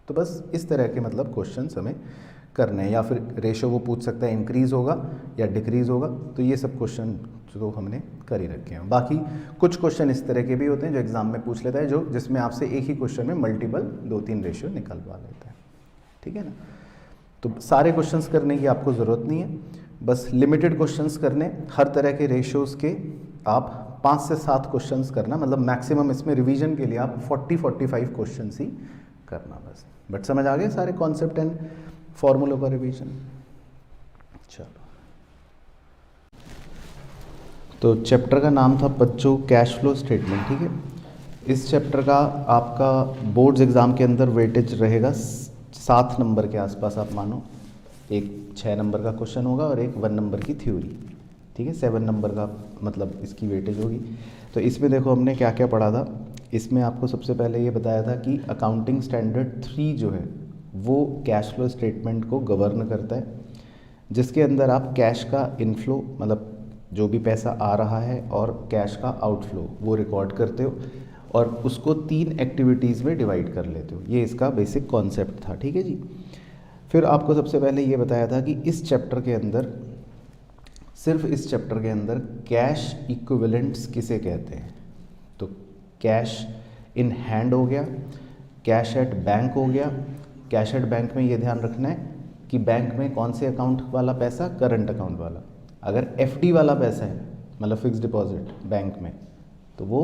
तो बस इस तरह के मतलब क्वेश्चंस हमें करने हैं, या फिर रेशो वो पूछ सकता है इंक्रीज़ होगा या डिक्रीज़ होगा। तो ये सब क्वेश्चन तो हमने कर ही रखे हैं। बाकी कुछ क्वेश्चन इस तरह के भी होते हैं जो एग्ज़ाम में पूछ लेता है, जो जिसमें आपसे एक ही क्वेश्चन में मल्टीपल 2-3 रेशियो निकलवा लेता है, ठीक है ना। तो सारे क्वेश्चंस करने की आपको ज़रूरत नहीं है, बस लिमिटेड क्वेश्चंस करने, हर तरह के रेशियोज़ के आप 5 से 7 क्वेश्चंस करना, मतलब मैक्सिमम इसमें रिवीजन के लिए आप 40-45 क्वेश्चंस ही करना बस। बट समझ आ गए सारे कॉन्सेप्ट एंड फॉर्मूलों का रिवीजन। चलो, तो चैप्टर का नाम था बच्चों कैश फ्लो स्टेटमेंट, ठीक है। इस चैप्टर का आपका बोर्ड्स एग्ज़ाम के अंदर वेटेज रहेगा 7 नंबर के आसपास, आप मानो। एक 6 नंबर का क्वेश्चन होगा और एक 1 नंबर की थ्योरी, ठीक है। 7 नंबर का मतलब इसकी वेटेज होगी। तो इसमें देखो हमने क्या क्या पढ़ा था। इसमें आपको सबसे पहले ये बताया था कि अकाउंटिंग स्टैंडर्ड 3 जो है वो कैश फ्लो स्टेटमेंट को गवर्न करता है, जिसके अंदर आप कैश का इनफ्लो मतलब जो भी पैसा आ रहा है और कैश का आउटफ्लो वो रिकॉर्ड करते हो और उसको 3 एक्टिविटीज़ में डिवाइड कर लेते हो। ये इसका बेसिक कॉन्सेप्ट था, ठीक है जी। फिर आपको सबसे पहले ये बताया था कि इस चैप्टर के अंदर, सिर्फ इस चैप्टर के अंदर कैश इक्विवेलेंट्स किसे कहते हैं। तो कैश इन हैंड हो गया, कैश एट बैंक हो गया। कैश एट बैंक में ये ध्यान रखना है कि बैंक में कौन से अकाउंट वाला पैसा, करंट अकाउंट वाला। अगर एफडी वाला पैसा है मतलब फिक्स डिपॉजिट बैंक में, तो वो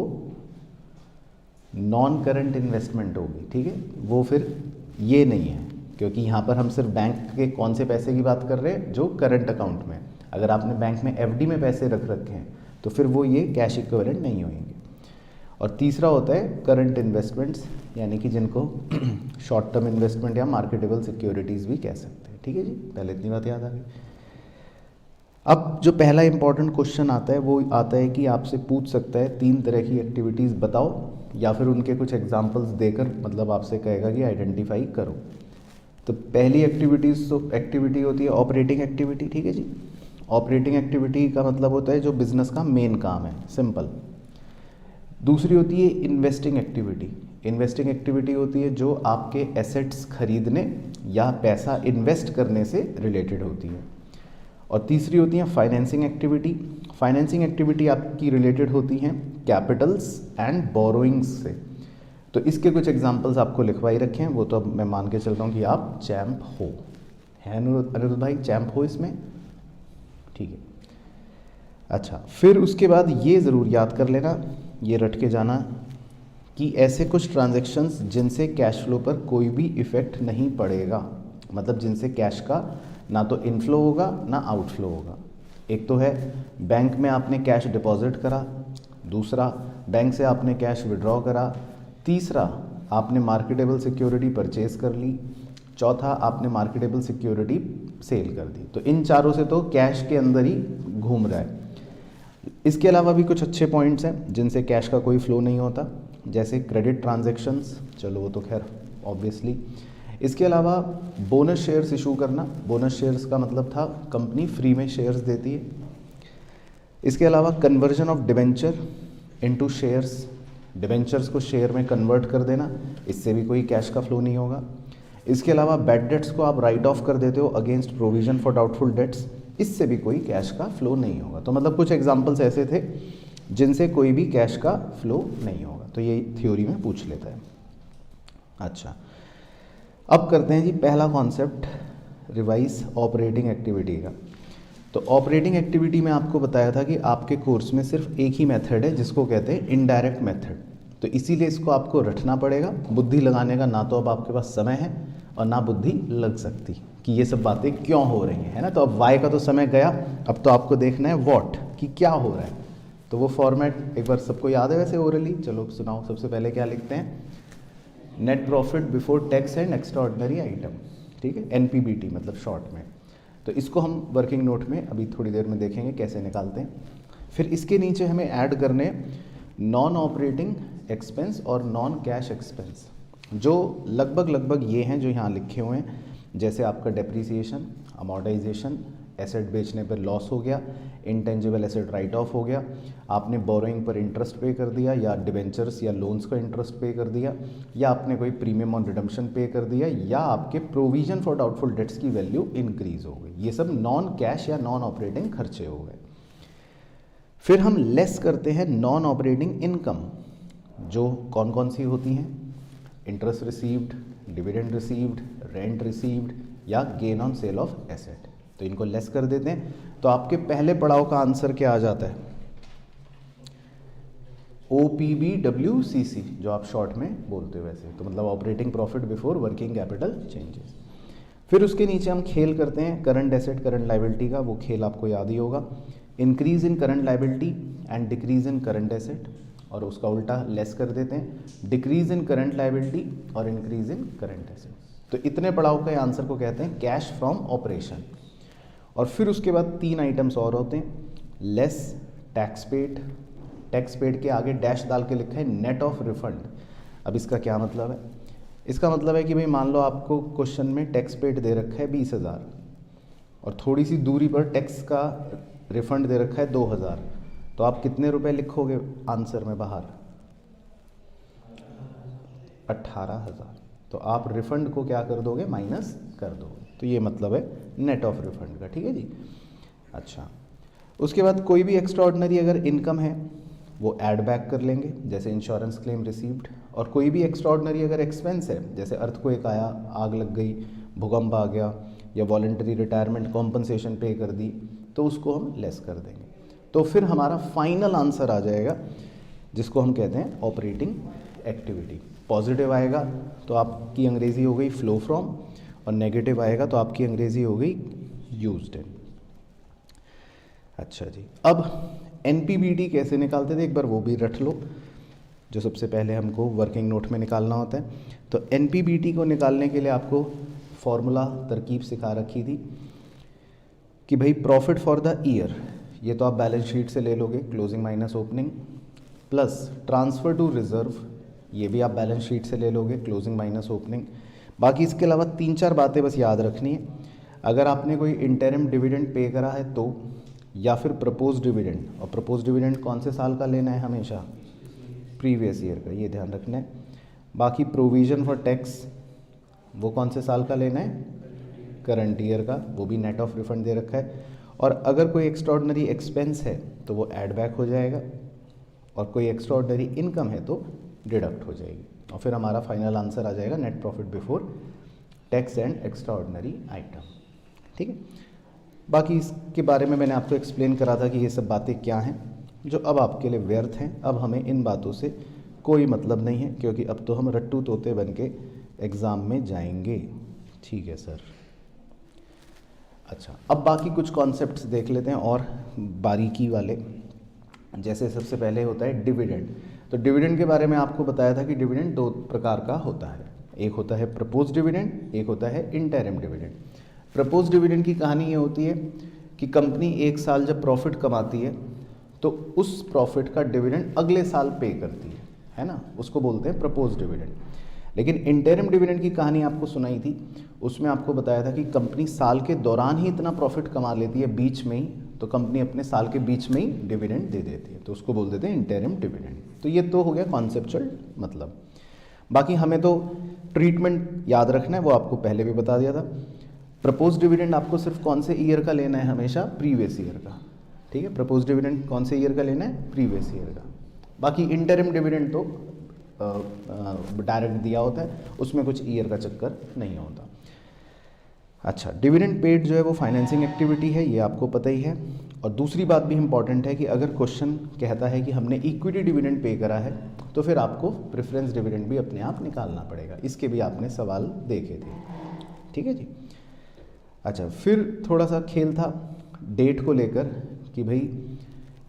नॉन करंट इन्वेस्टमेंट होगी, ठीक है। वो फिर ये नहीं है, क्योंकि यहाँ पर हम सिर्फ बैंक के कौन से पैसे की बात कर रहे हैं, जो करंट अकाउंट में। अगर आपने बैंक में एफडी में पैसे रख रखे हैं तो फिर वो ये कैश इक्विवेलेंट नहीं होंगे। और तीसरा होता है करंट इन्वेस्टमेंट्स, यानी कि जिनको शॉर्ट टर्म इन्वेस्टमेंट या मार्केटेबल सिक्योरिटीज़ भी कह सकते हैं, ठीक है जी। पहले इतनी बात याद आ गई। अब जो पहला इंपॉर्टेंट क्वेश्चन आता है वो आता है कि आपसे पूछ सकता है 3 तरह की एक्टिविटीज़ बताओ, या फिर उनके कुछ एग्जांपल्स देकर मतलब आपसे कहेगा कि आइडेंटिफाई करो। तो पहली एक्टिविटी होती है ऑपरेटिंग एक्टिविटी, ठीक है जी। ऑपरेटिंग एक्टिविटी का मतलब होता है जो बिजनेस का मेन काम है, सिंपल। दूसरी होती है इन्वेस्टिंग एक्टिविटी। इन्वेस्टिंग एक्टिविटी होती है जो आपके एसेट्स खरीदने या पैसा इन्वेस्ट करने से रिलेटेड होती है। और तीसरी होती है फाइनेंसिंग एक्टिविटी। फाइनेंसिंग एक्टिविटी आपकी रिलेटेड होती हैं कैपिटल्स एंड बोरोइंग्स से। तो इसके कुछ एग्जांपल्स आपको लिखवाई रखे हैं, वो तो अब मैं मान के चल रहा हूँ कि आप चैम्प हो, है अनिरुद्ध भाई, चैम्प हो इसमें, ठीक है। अच्छा, फिर उसके बाद ये ज़रूर याद कर लेना, ये रट के जाना कि ऐसे कुछ ट्रांजैक्शंस जिनसे कैश फ्लो पर कोई भी इफ़ेक्ट नहीं पड़ेगा, मतलब जिनसे कैश का ना तो इनफ्लो होगा ना आउटफ्लो होगा। एक तो है बैंक में आपने कैश डिपॉजिट करा, दूसरा बैंक से आपने कैश विड्रॉ करा, तीसरा आपने मार्केटेबल सिक्योरिटी परचेज कर ली, चौथा आपने मार्केटेबल सिक्योरिटी सेल कर दी। तो इन चारों से तो कैश के अंदर ही घूम रहा है। इसके अलावा भी कुछ अच्छे पॉइंट्स हैं जिनसे कैश का कोई फ्लो नहीं होता, जैसे क्रेडिट ट्रांजैक्शंस, चलो वो तो खैर ऑब्वियसली। इसके अलावा बोनस शेयर्स इशू करना, बोनस शेयर्स का मतलब था कंपनी फ्री में शेयर्स देती है। इसके अलावा conversion of debenture into shares, debentures को शेयर में कन्वर्ट कर देना, इससे भी कोई कैश का फ्लो नहीं होगा। इसके अलावा बैड डेट्स को आप राइट ऑफ कर देते हो against provision for doubtful debts, इससे भी कोई कैश का फ्लो नहीं होगा। तो मतलब कुछ एग्जांपल्स ऐसे थे जिनसे कोई भी कैश का फ्लो नहीं होगा, तो ये थ्योरी में पूछ लेता है। अच्छा, अब करते हैं जी पहला कॉन्सेप्ट रिवाइज ऑपरेटिंग एक्टिविटी का। तो ऑपरेटिंग एक्टिविटी में आपको बताया था कि आपके कोर्स में सिर्फ एक ही मेथड है जिसको कहते हैं इनडायरेक्ट मेथड, तो इसीलिए इसको आपको रटना पड़ेगा। बुद्धि लगाने का ना तो अब आपके पास समय है और ना बुद्धि लग सकती कि ये सब बातें क्यों हो रही हैं, है ना। तो अब वाई का तो समय गया, अब तो आपको देखना है व्हाट, कि क्या हो रहा है। तो वो फॉर्मेट एक बार सबको याद है वैसे ओरली, चलो सुनाओ। सबसे पहले क्या लिखते हैं, net profit before tax and extraordinary item, ठीक है, एनपीबीटी मतलब शॉर्ट में। तो इसको हम वर्किंग नोट में अभी थोड़ी देर में देखेंगे कैसे निकालते हैं। फिर इसके नीचे हमें ऐड करने नॉन ऑपरेटिंग एक्सपेंस और नॉन कैश एक्सपेंस, जो लगभग ये हैं जो यहाँ लिखे हुए हैं, जैसे आपका डेप्रीसिएशन, अमोर्टाइजेशन, एसेट बेचने पर लॉस हो गया, इंटेंजिबल एसेट राइट ऑफ हो गया, आपने बोरोइंग पर इंटरेस्ट पे कर दिया, या डिबेंचर्स या लोन्स का इंटरेस्ट पे कर दिया, या आपने कोई प्रीमियम ऑन रिडम्पशन पे कर दिया, या आपके प्रोविजन फॉर डाउटफुल डेट्स की वैल्यू इंक्रीज हो गई। ये सब नॉन कैश या नॉन ऑपरेटिंग खर्चे हो गए। फिर हम लेस करते हैं नॉन ऑपरेटिंग इनकम, जो कौन कौन सी होती हैं? Interest received, dividend received, rent received, या gain on sale of asset. तो इनको लेस कर देते हैं। तो आपके पहले पड़ाव का आंसर क्या आ जाता है? OPBWCC, जो आप शॉर्ट में बोलते हो वैसे, तो मतलब operating profit before working capital changes. फिर उसके नीचे हम खेल करते हैं करंट एसेट करंट लायबिलिटी का, वो खेल आपको याद ही होगा। Increase in current liability and decrease in current asset, और उसका उल्टा लेस कर देते हैं डिक्रीज इन करंट लायबिलिटी और इंक्रीज इन करंट एसेट। तो इतने पड़ाव के आंसर को कहते हैं कैश फ्रॉम ऑपरेशन। और फिर उसके बाद 3 आइटम्स और होते हैं, less tax paid. Tax paid के आगे डैश डाल के लिखा है नेट ऑफ रिफंड। अब इसका क्या मतलब है? इसका मतलब है कि भाई मान लो आपको क्वेश्चन में टैक्स पेड दे रखा है 20,000 और थोड़ी सी दूरी पर टैक्स का रिफंड दे रखा है 2,000, तो आप कितने रुपए लिखोगे आंसर में बाहर? 18,000। तो आप रिफंड को क्या कर दोगे? माइनस कर दोगे। तो ये मतलब है नेट ऑफ रिफंड का, ठीक है जी। अच्छा, उसके बाद कोई भी एक्स्ट्रा ऑर्डिनरी अगर इनकम है वो ऐड बैक कर लेंगे, जैसे इंश्योरेंस क्लेम रिसीव्ड। और कोई भी एक्स्ट्रा ऑर्डिनरी अगर एक्सपेंस है, जैसे अर्थक्वेक आया, आग लग गई, भूकंप आ गया, या वॉलंटरी रिटायरमेंट कॉम्पनसेशन पे कर दी, तो उसको हम लेस कर देंगे। तो फिर हमारा फाइनल आंसर आ जाएगा जिसको हम कहते हैं ऑपरेटिंग एक्टिविटी। पॉजिटिव आएगा तो आपकी अंग्रेजी हो गई फ्लो फ्रॉम, और नेगेटिव आएगा तो आपकी अंग्रेजी हो गई यूज्ड इन। अच्छा जी, अब NPBT कैसे निकालते थे एक बार वो भी रट लो, जो सबसे पहले हमको वर्किंग नोट में निकालना होता है। तो NPBT को निकालने के लिए आपको फॉर्मूला तरकीब सिखा रखी थी कि भाई प्रॉफिट फॉर द ईयर, ये तो आप बैलेंस शीट से ले लोगे, closing minus opening, plus transfer to reserve, ये भी आप बैलेंस शीट से ले लोगे, क्लोजिंग माइनस ओपनिंग। बाकी इसके अलावा 3-4 बातें बस याद रखनी है। अगर आपने कोई इंटरिम डिविडेंड पे करा है तो, या फिर प्रपोज डिविडेंड, और प्रपोज डिविडेंड कौन से साल का लेना है? हमेशा प्रीवियस ईयर का, ये ध्यान रखना है। बाकी प्रोविज़न फॉर टैक्स, वो कौन से साल का लेना है? करंट ईयर का, वो भी नेट ऑफ रिफंड दे रखा है। और अगर कोई एक्स्ट्राऑर्डिनरी एक्सपेंस है तो वो ऐड बैक हो जाएगा, और कोई एक्स्ट्राऑर्डिनरी इनकम है तो डिडक्ट हो जाएगी। और फिर हमारा फाइनल आंसर आ जाएगा net profit before tax and extraordinary item, ठीक है। बाकी इसके बारे में मैंने आपको एक्सप्लेन करा था कि ये सब बातें क्या हैं, जो अब आपके लिए व्यर्थ हैं। अब हमें इन बातों से कोई मतलब नहीं है, क्योंकि अब तो हम रट्टू तोते बन के एग्ज़ाम में जाएंगे, ठीक है सर। अच्छा, अब बाकी कुछ कॉन्सेप्ट्स देख लेते हैं और बारीकी वाले। जैसे सबसे पहले होता है डिविडेंड। तो डिविडेंड के बारे में आपको बताया था कि डिविडेंड 2 प्रकार का होता है, एक होता है प्रपोज डिविडेंड, एक होता है इंटरिम डिविडेंड। प्रपोज डिविडेंड की कहानी ये होती है कि कंपनी एक साल जब प्रॉफिट कमाती है तो उस प्रॉफिट का डिविडेंड अगले साल पे करती है ना, उसको बोलते हैं प्रपोज डिविडेंड। लेकिन इंटरिम डिविडेंड की कहानी आपको सुनाई थी, उसमें आपको बताया था कि कंपनी साल के दौरान ही इतना प्रॉफिट कमा लेती है, बीच में ही, तो कंपनी अपने साल के बीच में ही डिविडेंड दे देती है, तो उसको बोल देते हैं इंटरिम डिविडेंड। तो ये तो हो गया कॉन्सेप्चुअल मतलब। बाकी हमें तो ट्रीटमेंट याद रखना है, वो आपको पहले भी बता दिया था। प्रपोज डिविडेंड आपको सिर्फ कौन से ईयर का लेना है? हमेशा प्रीवियस ईयर का, ठीक है। प्रपोज डिविडेंड कौन से ईयर का लेना है? प्रीवियस ईयर का। बाकी इंटरिम डिविडेंड तो डायरेक्ट दिया होता है, उसमें कुछ ईयर का चक्कर नहीं होता। अच्छा, डिविडेंड पेड जो है वो फाइनेंसिंग एक्टिविटी है, ये आपको पता ही है। और दूसरी बात भी इंपॉर्टेंट है कि अगर क्वेश्चन कहता है कि हमने इक्विटी डिविडेंड पे करा है तो फिर आपको प्रेफरेंस डिविडेंड भी अपने आप निकालना पड़ेगा। इसके भी आपने सवाल देखे थे, ठीक है जी। अच्छा, फिर थोड़ा सा खेल था डेट को लेकर कि भाई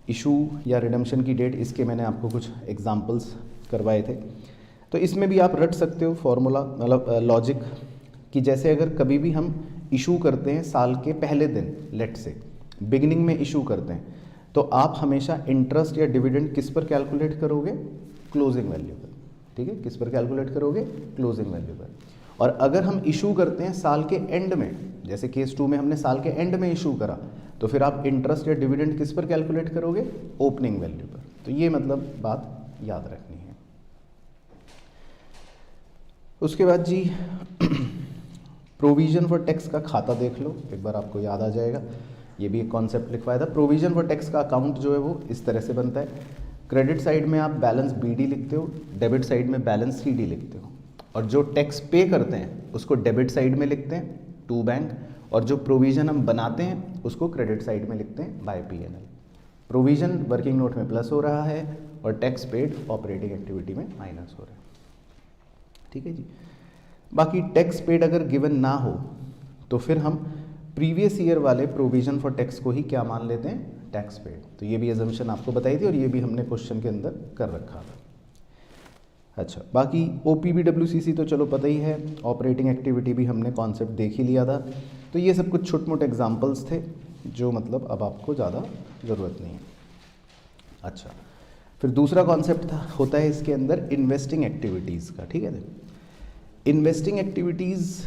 इशू या रिडम्पशन की डेट, इसके मैंने आपको कुछ एग्जांपल्स करवाए थे। तो इसमें भी आप रट सकते हो फॉर्मूला, मतलब लॉजिक, कि जैसे अगर कभी भी हम इशू करते हैं साल के पहले दिन, लेट से बिगिनिंग में इशू करते हैं, तो आप हमेशा इंटरेस्ट या डिविडेंड किस पर कैलकुलेट करोगे? क्लोजिंग वैल्यू पर, ठीक है। किस पर कैलकुलेट करोगे? क्लोजिंग वैल्यू पर। और अगर हम इशू करते हैं साल के एंड में, जैसे केस 2 में हमने साल के एंड में इशू करा, तो फिर आप इंटरेस्ट या डिविडेंड किस पर कैलकुलेट करोगे? ओपनिंग वैल्यू पर। तो ये मतलब बात याद रखनी है। उसके बाद जी प्रोविजन फॉर टैक्स का खाता देख लो, एक बार आपको याद आ जाएगा। ये भी एक कॉन्सेप्ट लिखवाया था। प्रोविजन फॉर टैक्स का अकाउंट जो है वो इस तरह से बनता है। क्रेडिट साइड में आप बैलेंस BD लिखते हो, डेबिट साइड में बैलेंस CD लिखते हो, और जो टैक्स पे करते हैं उसको डेबिट साइड में लिखते हैं टू बैंक, और जो प्रोविजन हम बनाते हैं उसको क्रेडिट साइड में लिखते हैं by P&L। Provision working note में प्लस हो रहा है और टैक्स पेड ऑपरेटिंग एक्टिविटी में माइनस हो रहा है। ठीक है जी। बाकी टैक्स पेड अगर गिवन ना हो तो फिर हम प्रीवियस ईयर वाले प्रोविजन फॉर टैक्स को ही क्या मान लेते हैं? Tax paid. तो ये भी अजम्पशन आपको बताई थी और ये भी हमने क्वेश्चन के अंदर कर रखा था। अच्छा, बाकी OPBWCC तो चलो पता ही है, ऑपरेटिंग एक्टिविटी भी हमने कॉन्सेप्ट देख ही लिया था। तो ये सब कुछ छोटे मोटे एग्जाम्पल्स थे जो मतलब अब आपको ज़्यादा ज़रूरत नहीं है। अच्छा, फिर दूसरा कॉन्सेप्ट था होता है इसके अंदर इन्वेस्टिंग एक्टिविटीज़ का। ठीक है, इन्वेस्टिंग एक्टिविटीज़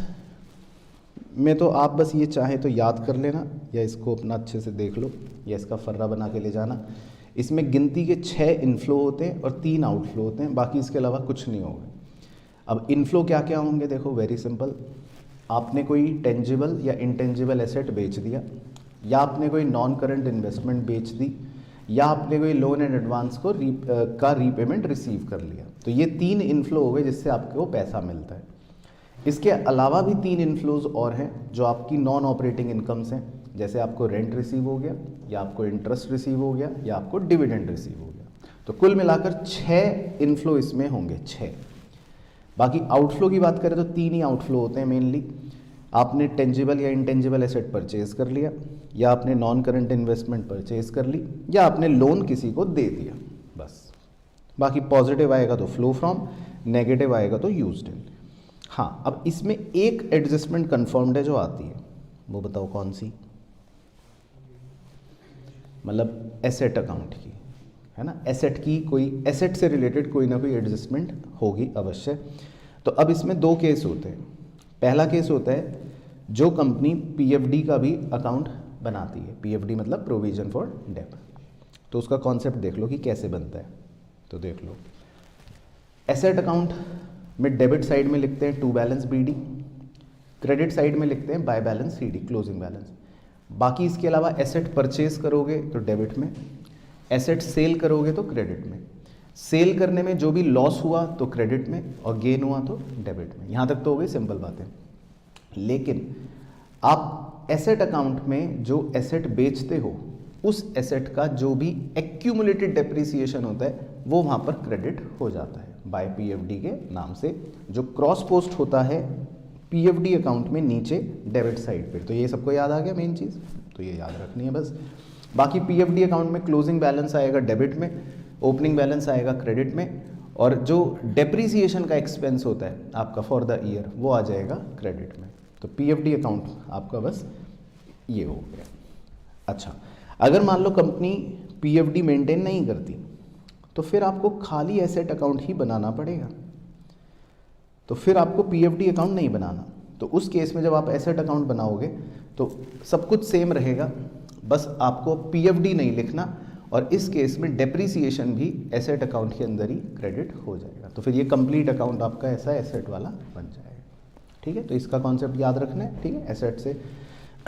में तो आप बस ये चाहे तो याद कर लेना या इसको अपना अच्छे से देख लो या इसका फर्रा बना के ले जाना। इसमें गिनती के 6 इनफ्लो होते हैं और 3 आउटफ्लो होते हैं, बाकी इसके अलावा कुछ नहीं होगा। अब इनफ्लो क्या क्या होंगे देखो, वेरी सिंपल। आपने कोई टेंजिबल या इंटेंजिबल एसेट बेच दिया, या आपने कोई नॉन करंट इन्वेस्टमेंट बेच दी, या आपने कोई लोन एंड एडवांस को का रीपेमेंट रिसीव कर लिया। तो ये 3 इनफ्लो हो गए जिससे आपको पैसा मिलता है। इसके अलावा भी 3 इनफ्लोज और हैं जो आपकी नॉन ऑपरेटिंग इनकम्स हैं, जैसे आपको रेंट रिसीव हो गया, या आपको इंटरेस्ट रिसीव हो गया, या आपको डिविडेंड रिसीव हो गया। तो कुल मिलाकर 6 इनफ्लो इसमें होंगे, 6। बाकी आउटफ्लो की बात करें तो 3 ही आउटफ्लो होते हैं मेनली। आपने टेंजिबल या इंटेंजिबल एसेट परचेज कर लिया, या आपने नॉन करंट इन्वेस्टमेंट परचेज कर ली, या आपने लोन किसी को दे दिया, बस। बाकी पॉजिटिव आएगा तो फ्लो फ्रॉम, नेगेटिव आएगा तो यूज्ड इन। हाँ, अब इसमें एक एडजस्टमेंट कंफर्म्ड है जो आती है, वो बताओ कौन सी? मतलब एसेट अकाउंट की, है ना। एसेट की कोई, एसेट से रिलेटेड कोई ना कोई एडजस्टमेंट होगी अवश्य। तो अब इसमें 2 केस होते हैं। पहला केस होता है जो कंपनी PFD का भी अकाउंट बनाती है। PFD मतलब प्रोविजन फॉर डेब्ट। तो उसका कॉन्सेप्ट देख लो कि कैसे बनता है। तो देख लो, एसेट अकाउंट में डेबिट साइड में लिखते हैं to balance BD, credit side में लिखते हैं by balance CD, closing balance. बाकी इसके अलावा एसेट परचेज करोगे तो डेबिट में, एसेट सेल करोगे तो क्रेडिट में। सेल करने में जो भी लॉस हुआ तो क्रेडिट में, और गेन हुआ तो डेबिट में। यहाँ तक तो हो गई सिंपल बातें। लेकिन आप एसेट अकाउंट में जो एसेट बेचते हो उस एसेट का जो भी एक्यूमुलेटेड डेप्रिसिएशन होता है वो वहाँ पर क्रेडिट हो जाता है बाय PFD के नाम से, जो क्रॉस पोस्ट होता है PFD अकाउंट में नीचे डेबिट साइड पे। तो ये सबको याद आ गया मेन चीज़, तो ये याद रखनी है बस। बाकी PFD अकाउंट में क्लोजिंग बैलेंस आएगा डेबिट में, ओपनिंग बैलेंस आएगा क्रेडिट में, और जो डेप्रिसिएशन का एक्सपेंस होता है आपका फॉर द ईयर वो आ जाएगा क्रेडिट में। तो PFD अकाउंट आपका बस ये हो गया। अच्छा, अगर मान लो कंपनी PFD मेंटेन नहीं करती तो फिर आपको खाली एसेट अकाउंट ही बनाना पड़ेगा। तो फिर आपको PFD अकाउंट नहीं बनाना। तो उस केस में जब आप एसेट अकाउंट बनाओगे तो सब कुछ सेम रहेगा, बस आपको PFD नहीं लिखना, और इस केस में डेप्रिसिएशन भी एसेट अकाउंट के अंदर ही क्रेडिट हो जाएगा। तो फिर ये कंप्लीट अकाउंट आपका ऐसा एसेट वाला बन जाएगा। ठीक है, तो इसका कॉन्सेप्ट याद रखना है। ठीक है, एसेट से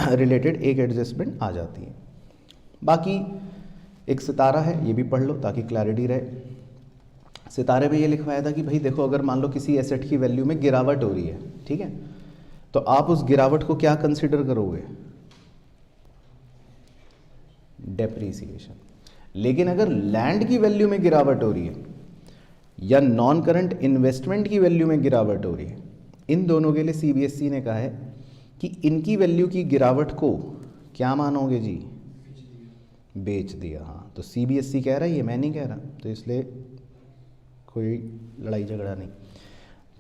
रिलेटेड एक एडजस्टमेंट आ जाती है। बाकी एक सितारा है, ये भी पढ़ लो ताकि क्लैरिटी रहे। सितारे में ये लिखवाया था कि भाई देखो, अगर मान लो किसी एसेट की वैल्यू में गिरावट हो रही है, ठीक है, तो आप उस गिरावट को क्या कंसिडर करोगे? डेप्रीसिएशन। लेकिन अगर लैंड की वैल्यू में गिरावट हो रही है या नॉन करंट इन्वेस्टमेंट की वैल्यू में गिरावट हो रही है, इन दोनों के लिए CBSE ने कहा है कि इनकी वैल्यू की गिरावट को क्या मानोगे जी? बेच दिया। हाँ, तो CBSE कह रहा है, ये मैं नहीं कह रहा, तो इसलिए कोई लड़ाई झगड़ा नहीं।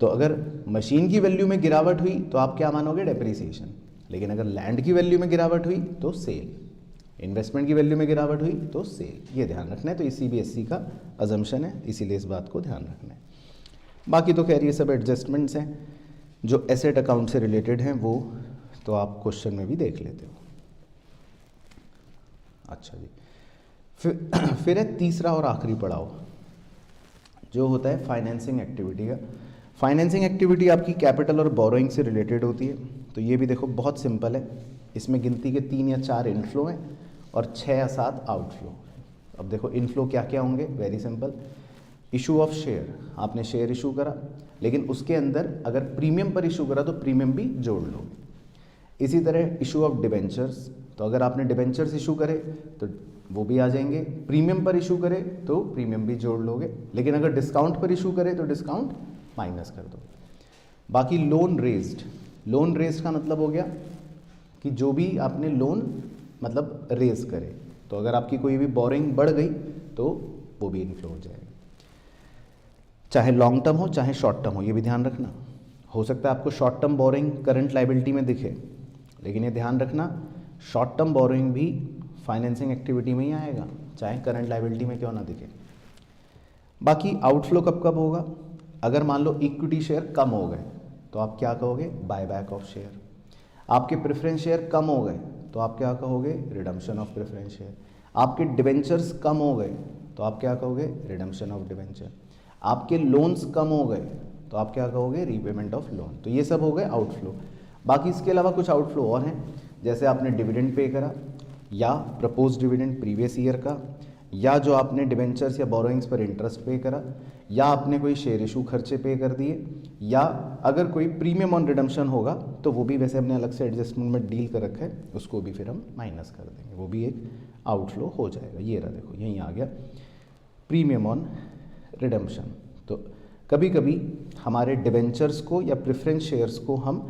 तो अगर मशीन की वैल्यू में गिरावट हुई तो आप क्या मानोगे? डेप्रीसिएशन। लेकिन अगर लैंड की वैल्यू में गिरावट हुई तो सेल, इन्वेस्टमेंट की वैल्यू में गिरावट हुई तो सेल। ये ध्यान रखना है। तो ये CBSE का अजम्पशन है, इसीलिए इस बात को ध्यान रखना है। बाकी तो खैर ये सब एडजस्टमेंट्स हैं जो एसेट अकाउंट से रिलेटेड हैं, वो तो आप क्वेश्चन में भी देख लेते हो। अच्छा जी, फिर है तीसरा और आखिरी पड़ाव जो होता है फाइनेंसिंग एक्टिविटी का। फाइनेंसिंग एक्टिविटी आपकी कैपिटल और बोरोइंग से रिलेटेड होती है। तो ये भी देखो बहुत सिंपल है, इसमें गिनती के 3 या 4 इनफ्लो हैं और 6 या 7 आउटफ्लो। अब देखो इनफ्लो क्या क्या होंगे, very simple. Issue of share, आपने शेयर इशू करा, लेकिन उसके अंदर अगर प्रीमियम पर इशू करा तो प्रीमियम भी जोड़ लो। इसी तरह इशू ऑफ डिबेंचर्स, तो अगर आपने डिबेंचर्स इशू करे तो वो भी आ जाएंगे। प्रीमियम पर इशू करे तो प्रीमियम भी जोड़ लोगे, लेकिन अगर डिस्काउंट पर इशू करे तो डिस्काउंट माइनस कर दो। बाकी लोन रेज्ड, लोन रेज्ड का मतलब हो गया कि जो भी आपने लोन मतलब रेज करे, तो अगर आपकी कोई भी बोरिंग बढ़ गई तो वो भी इनफ्लो हो जाएगा। चाहे लॉन्ग टर्म हो चाहे शॉर्ट टर्म हो, ये भी ध्यान रखना। हो सकता है आपको short term borrowing current liability में दिखे, लेकिन ये ध्यान रखना शॉर्ट टर्म बोरिंग भी फाइनेंसिंग एक्टिविटी में ही आएगा, चाहे करंट लाइबिलिटी में क्यों ना दिखे। बाकी आउटफ्लो कब कब होगा, अगर मान लो इक्विटी शेयर कम हो गए तो आप क्या कहोगे, बाय बैक ऑफ शेयर। आपके प्रेफरेंस शेयर कम हो गए तो आप क्या कहोगे, रिडम्पशन ऑफ प्रेफरेंस शेयर। आपके डिबेंचर्स कम हो गए तो आप क्या कहोगे, रिडम्पशन ऑफ डिबेंचर। आपके लोन्स कम हो गए तो आप क्या कहोगे, रीपेमेंट ऑफ लोन। तो ये सब हो गए आउटफ्लो। बाकी इसके अलावा कुछ आउटफ्लो और हैं, जैसे आपने डिविडेंड पे करा, या प्रपोज डिविडेंड प्रीवियस ईयर का, या जो आपने डिबेंचर्स या बोरोइंग्स पर इंटरेस्ट पे करा, या आपने कोई शेयर इशू खर्चे पे कर दिए, या अगर कोई प्रीमियम ऑन रिडम्पशन होगा तो वो भी वैसे हमने अलग से एडजस्टमेंट में डील कर रखा है, उसको भी फिर हम माइनस कर देंगे, वो भी एक आउटफ्लो हो जाएगा। ये रहा देखो यहीं आ गया प्रीमियम ऑन रिडम्पशन। तो कभी कभी हमारे डिबेंचर्स को या प्रेफरेंस शेयर्स को हम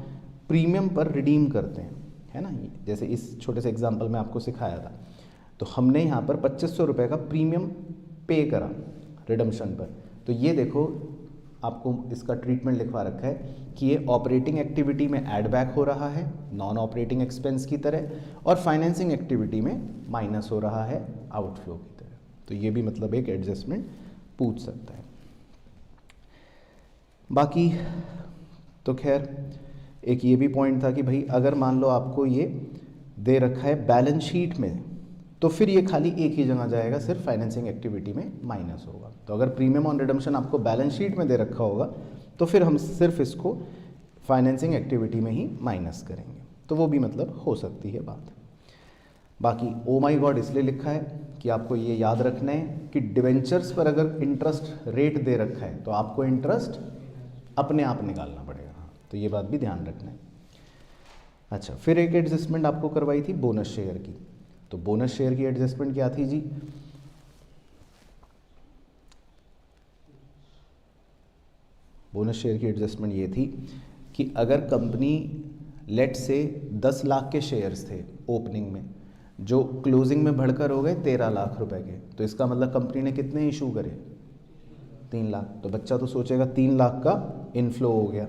प्रीमियम पर रिडीम करते हैं, है ना। जैसे इस छोटे से एग्जांपल में आपको सिखाया था, तो हमने यहाँ पर 2500 रुपये का प्रीमियम पे करा रिडम्पशन पर। तो ये देखो आपको इसका ट्रीटमेंट लिखवा रखा है कि ये ऑपरेटिंग एक्टिविटी में ऐड बैक हो रहा है नॉन ऑपरेटिंग एक्सपेंस की तरह, और फाइनेंसिंग एक्टिविटी में माइनस हो रहा है आउटफ्लो की तरह। तो ये भी मतलब एक एडजस्टमेंट पूछ सकता है। बाकी तो खैर एक ये भी पॉइंट था कि भाई अगर मान लो आपको ये दे रखा है बैलेंस शीट में, तो फिर ये खाली एक ही जगह जाएगा, सिर्फ फाइनेंसिंग एक्टिविटी में माइनस होगा। तो अगर प्रीमियम ऑन रिडम्पशन आपको बैलेंस शीट में दे रखा होगा तो फिर हम सिर्फ इसको फाइनेंसिंग एक्टिविटी में ही माइनस करेंगे, तो वो भी मतलब हो सकती है बात। बाकी ओ माई गॉड इसलिए लिखा है कि आपको ये याद रखना है कि डिवेंचर्स पर अगर इंटरेस्ट रेट दे रखा है तो आपको इंटरेस्ट अपने आप निकालना पड़ेगा, तो ये बात भी ध्यान रखना है। अच्छा, फिर एक एडजस्टमेंट आपको करवाई थी बोनस शेयर की। तो बोनस शेयर की एडजस्टमेंट क्या थी जी, बोनस शेयर की एडजस्टमेंट ये थी कि अगर कंपनी लेट से 10 लाख के शेयर्स थे ओपनिंग में, जो क्लोजिंग में बढ़कर हो गए 13 लाख रुपए के, तो इसका मतलब कंपनी ने कितने इशू करे, 3 लाख। तो बच्चा तो सोचेगा 3 लाख का इनफ्लो हो गया,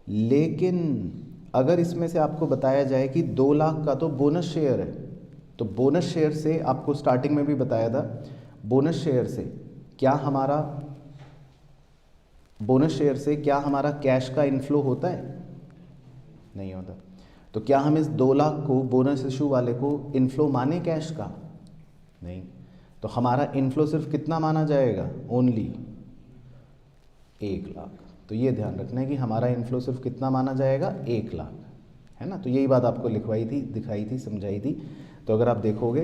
लेकिन अगर इसमें से आपको बताया जाए कि 2 लाख का तो बोनस शेयर है, तो बोनस शेयर से आपको स्टार्टिंग में भी बताया था, बोनस शेयर से क्या हमारा कैश का इनफ्लो होता है, नहीं होता। तो क्या हम इस 2 लाख को बोनस इशू वाले को इनफ्लो माने कैश का, नहीं। तो हमारा इनफ्लो सिर्फ कितना माना जाएगा, ओनली 1 लाख। तो ये ध्यान रखना है कि हमारा इनफ्लो सिर्फ कितना माना जाएगा, 1 लाख, है ना। तो यही बात आपको लिखवाई थी, दिखाई थी, समझाई थी। तो अगर आप देखोगे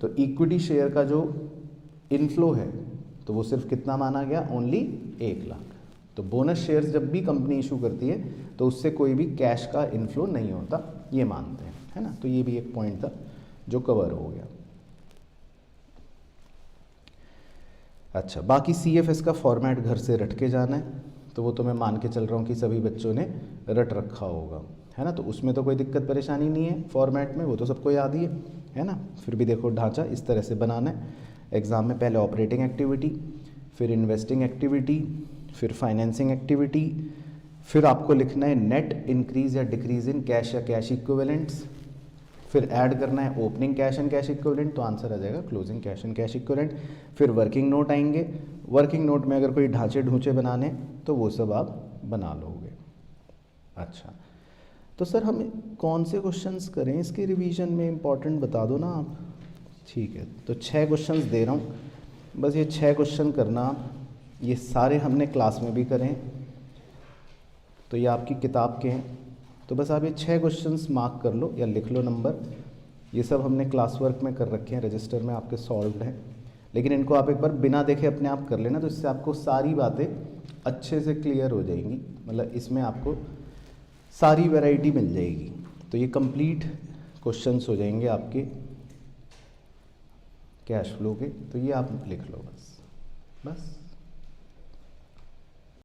तो इक्विटी शेयर का जो इनफ्लो है तो वो सिर्फ कितना माना गया, ओनली 1 लाख। तो बोनस शेयर्स जब भी कंपनी इशू करती है तो उससे कोई भी कैश का इनफ्लो नहीं होता, ये मानते हैं, है ना। तो ये भी एक पॉइंट था जो कवर हो गया। अच्छा, बाकी CFS का फॉर्मेट घर से रट के जाना है, तो वो तो मैं मान के चल रहा हूँ कि सभी बच्चों ने रट रखा होगा, है ना। तो उसमें तो कोई दिक्कत परेशानी नहीं है फॉर्मेट में, वो तो सबको याद ही है ना। फिर भी देखो ढांचा इस तरह से बनाना है एग्ज़ाम में, पहले ऑपरेटिंग एक्टिविटी, फिर इन्वेस्टिंग एक्टिविटी, फिर फाइनेंसिंग एक्टिविटी, फिर आपको लिखना है नेट इंक्रीज या डिक्रीज इन कैश या कैश इक्विवेलेंट्स, फिर ऐड करना है opening cash and cash equivalent, तो आंसर आ जाएगा closing cash and cash equivalent. फिर वर्किंग नोट आएंगे, वर्किंग नोट में अगर कोई ढांचे ढूंचे बनाने तो वो सब आप बना लोगे। अच्छा, तो सर हम कौन से क्वेश्चंस करें इसके रिवीजन में, इम्पोर्टेंट बता दो ना आप। ठीक है, तो 6 क्वेश्चंस दे रहा हूँ, बस ये 6 क्वेश्चन करना आप। ये सारे हमने क्लास में भी करें, तो ये आपकी किताब के हैं, तो बस आप ये 6 क्वेश्चंस मार्क कर लो या लिख लो नंबर। ये सब हमने क्लास वर्क में कर रखे हैं, रजिस्टर में आपके सॉल्व्ड हैं, लेकिन इनको आप एक बार बिना देखे अपने आप कर लेना, तो इससे आपको सारी बातें अच्छे से क्लियर हो जाएंगी, मतलब इसमें आपको सारी वैरायटी मिल जाएगी। तो ये कंप्लीट क्वेश्चंस हो जाएंगे आपके कैश फ्लो के, तो ये आप लिख लो बस।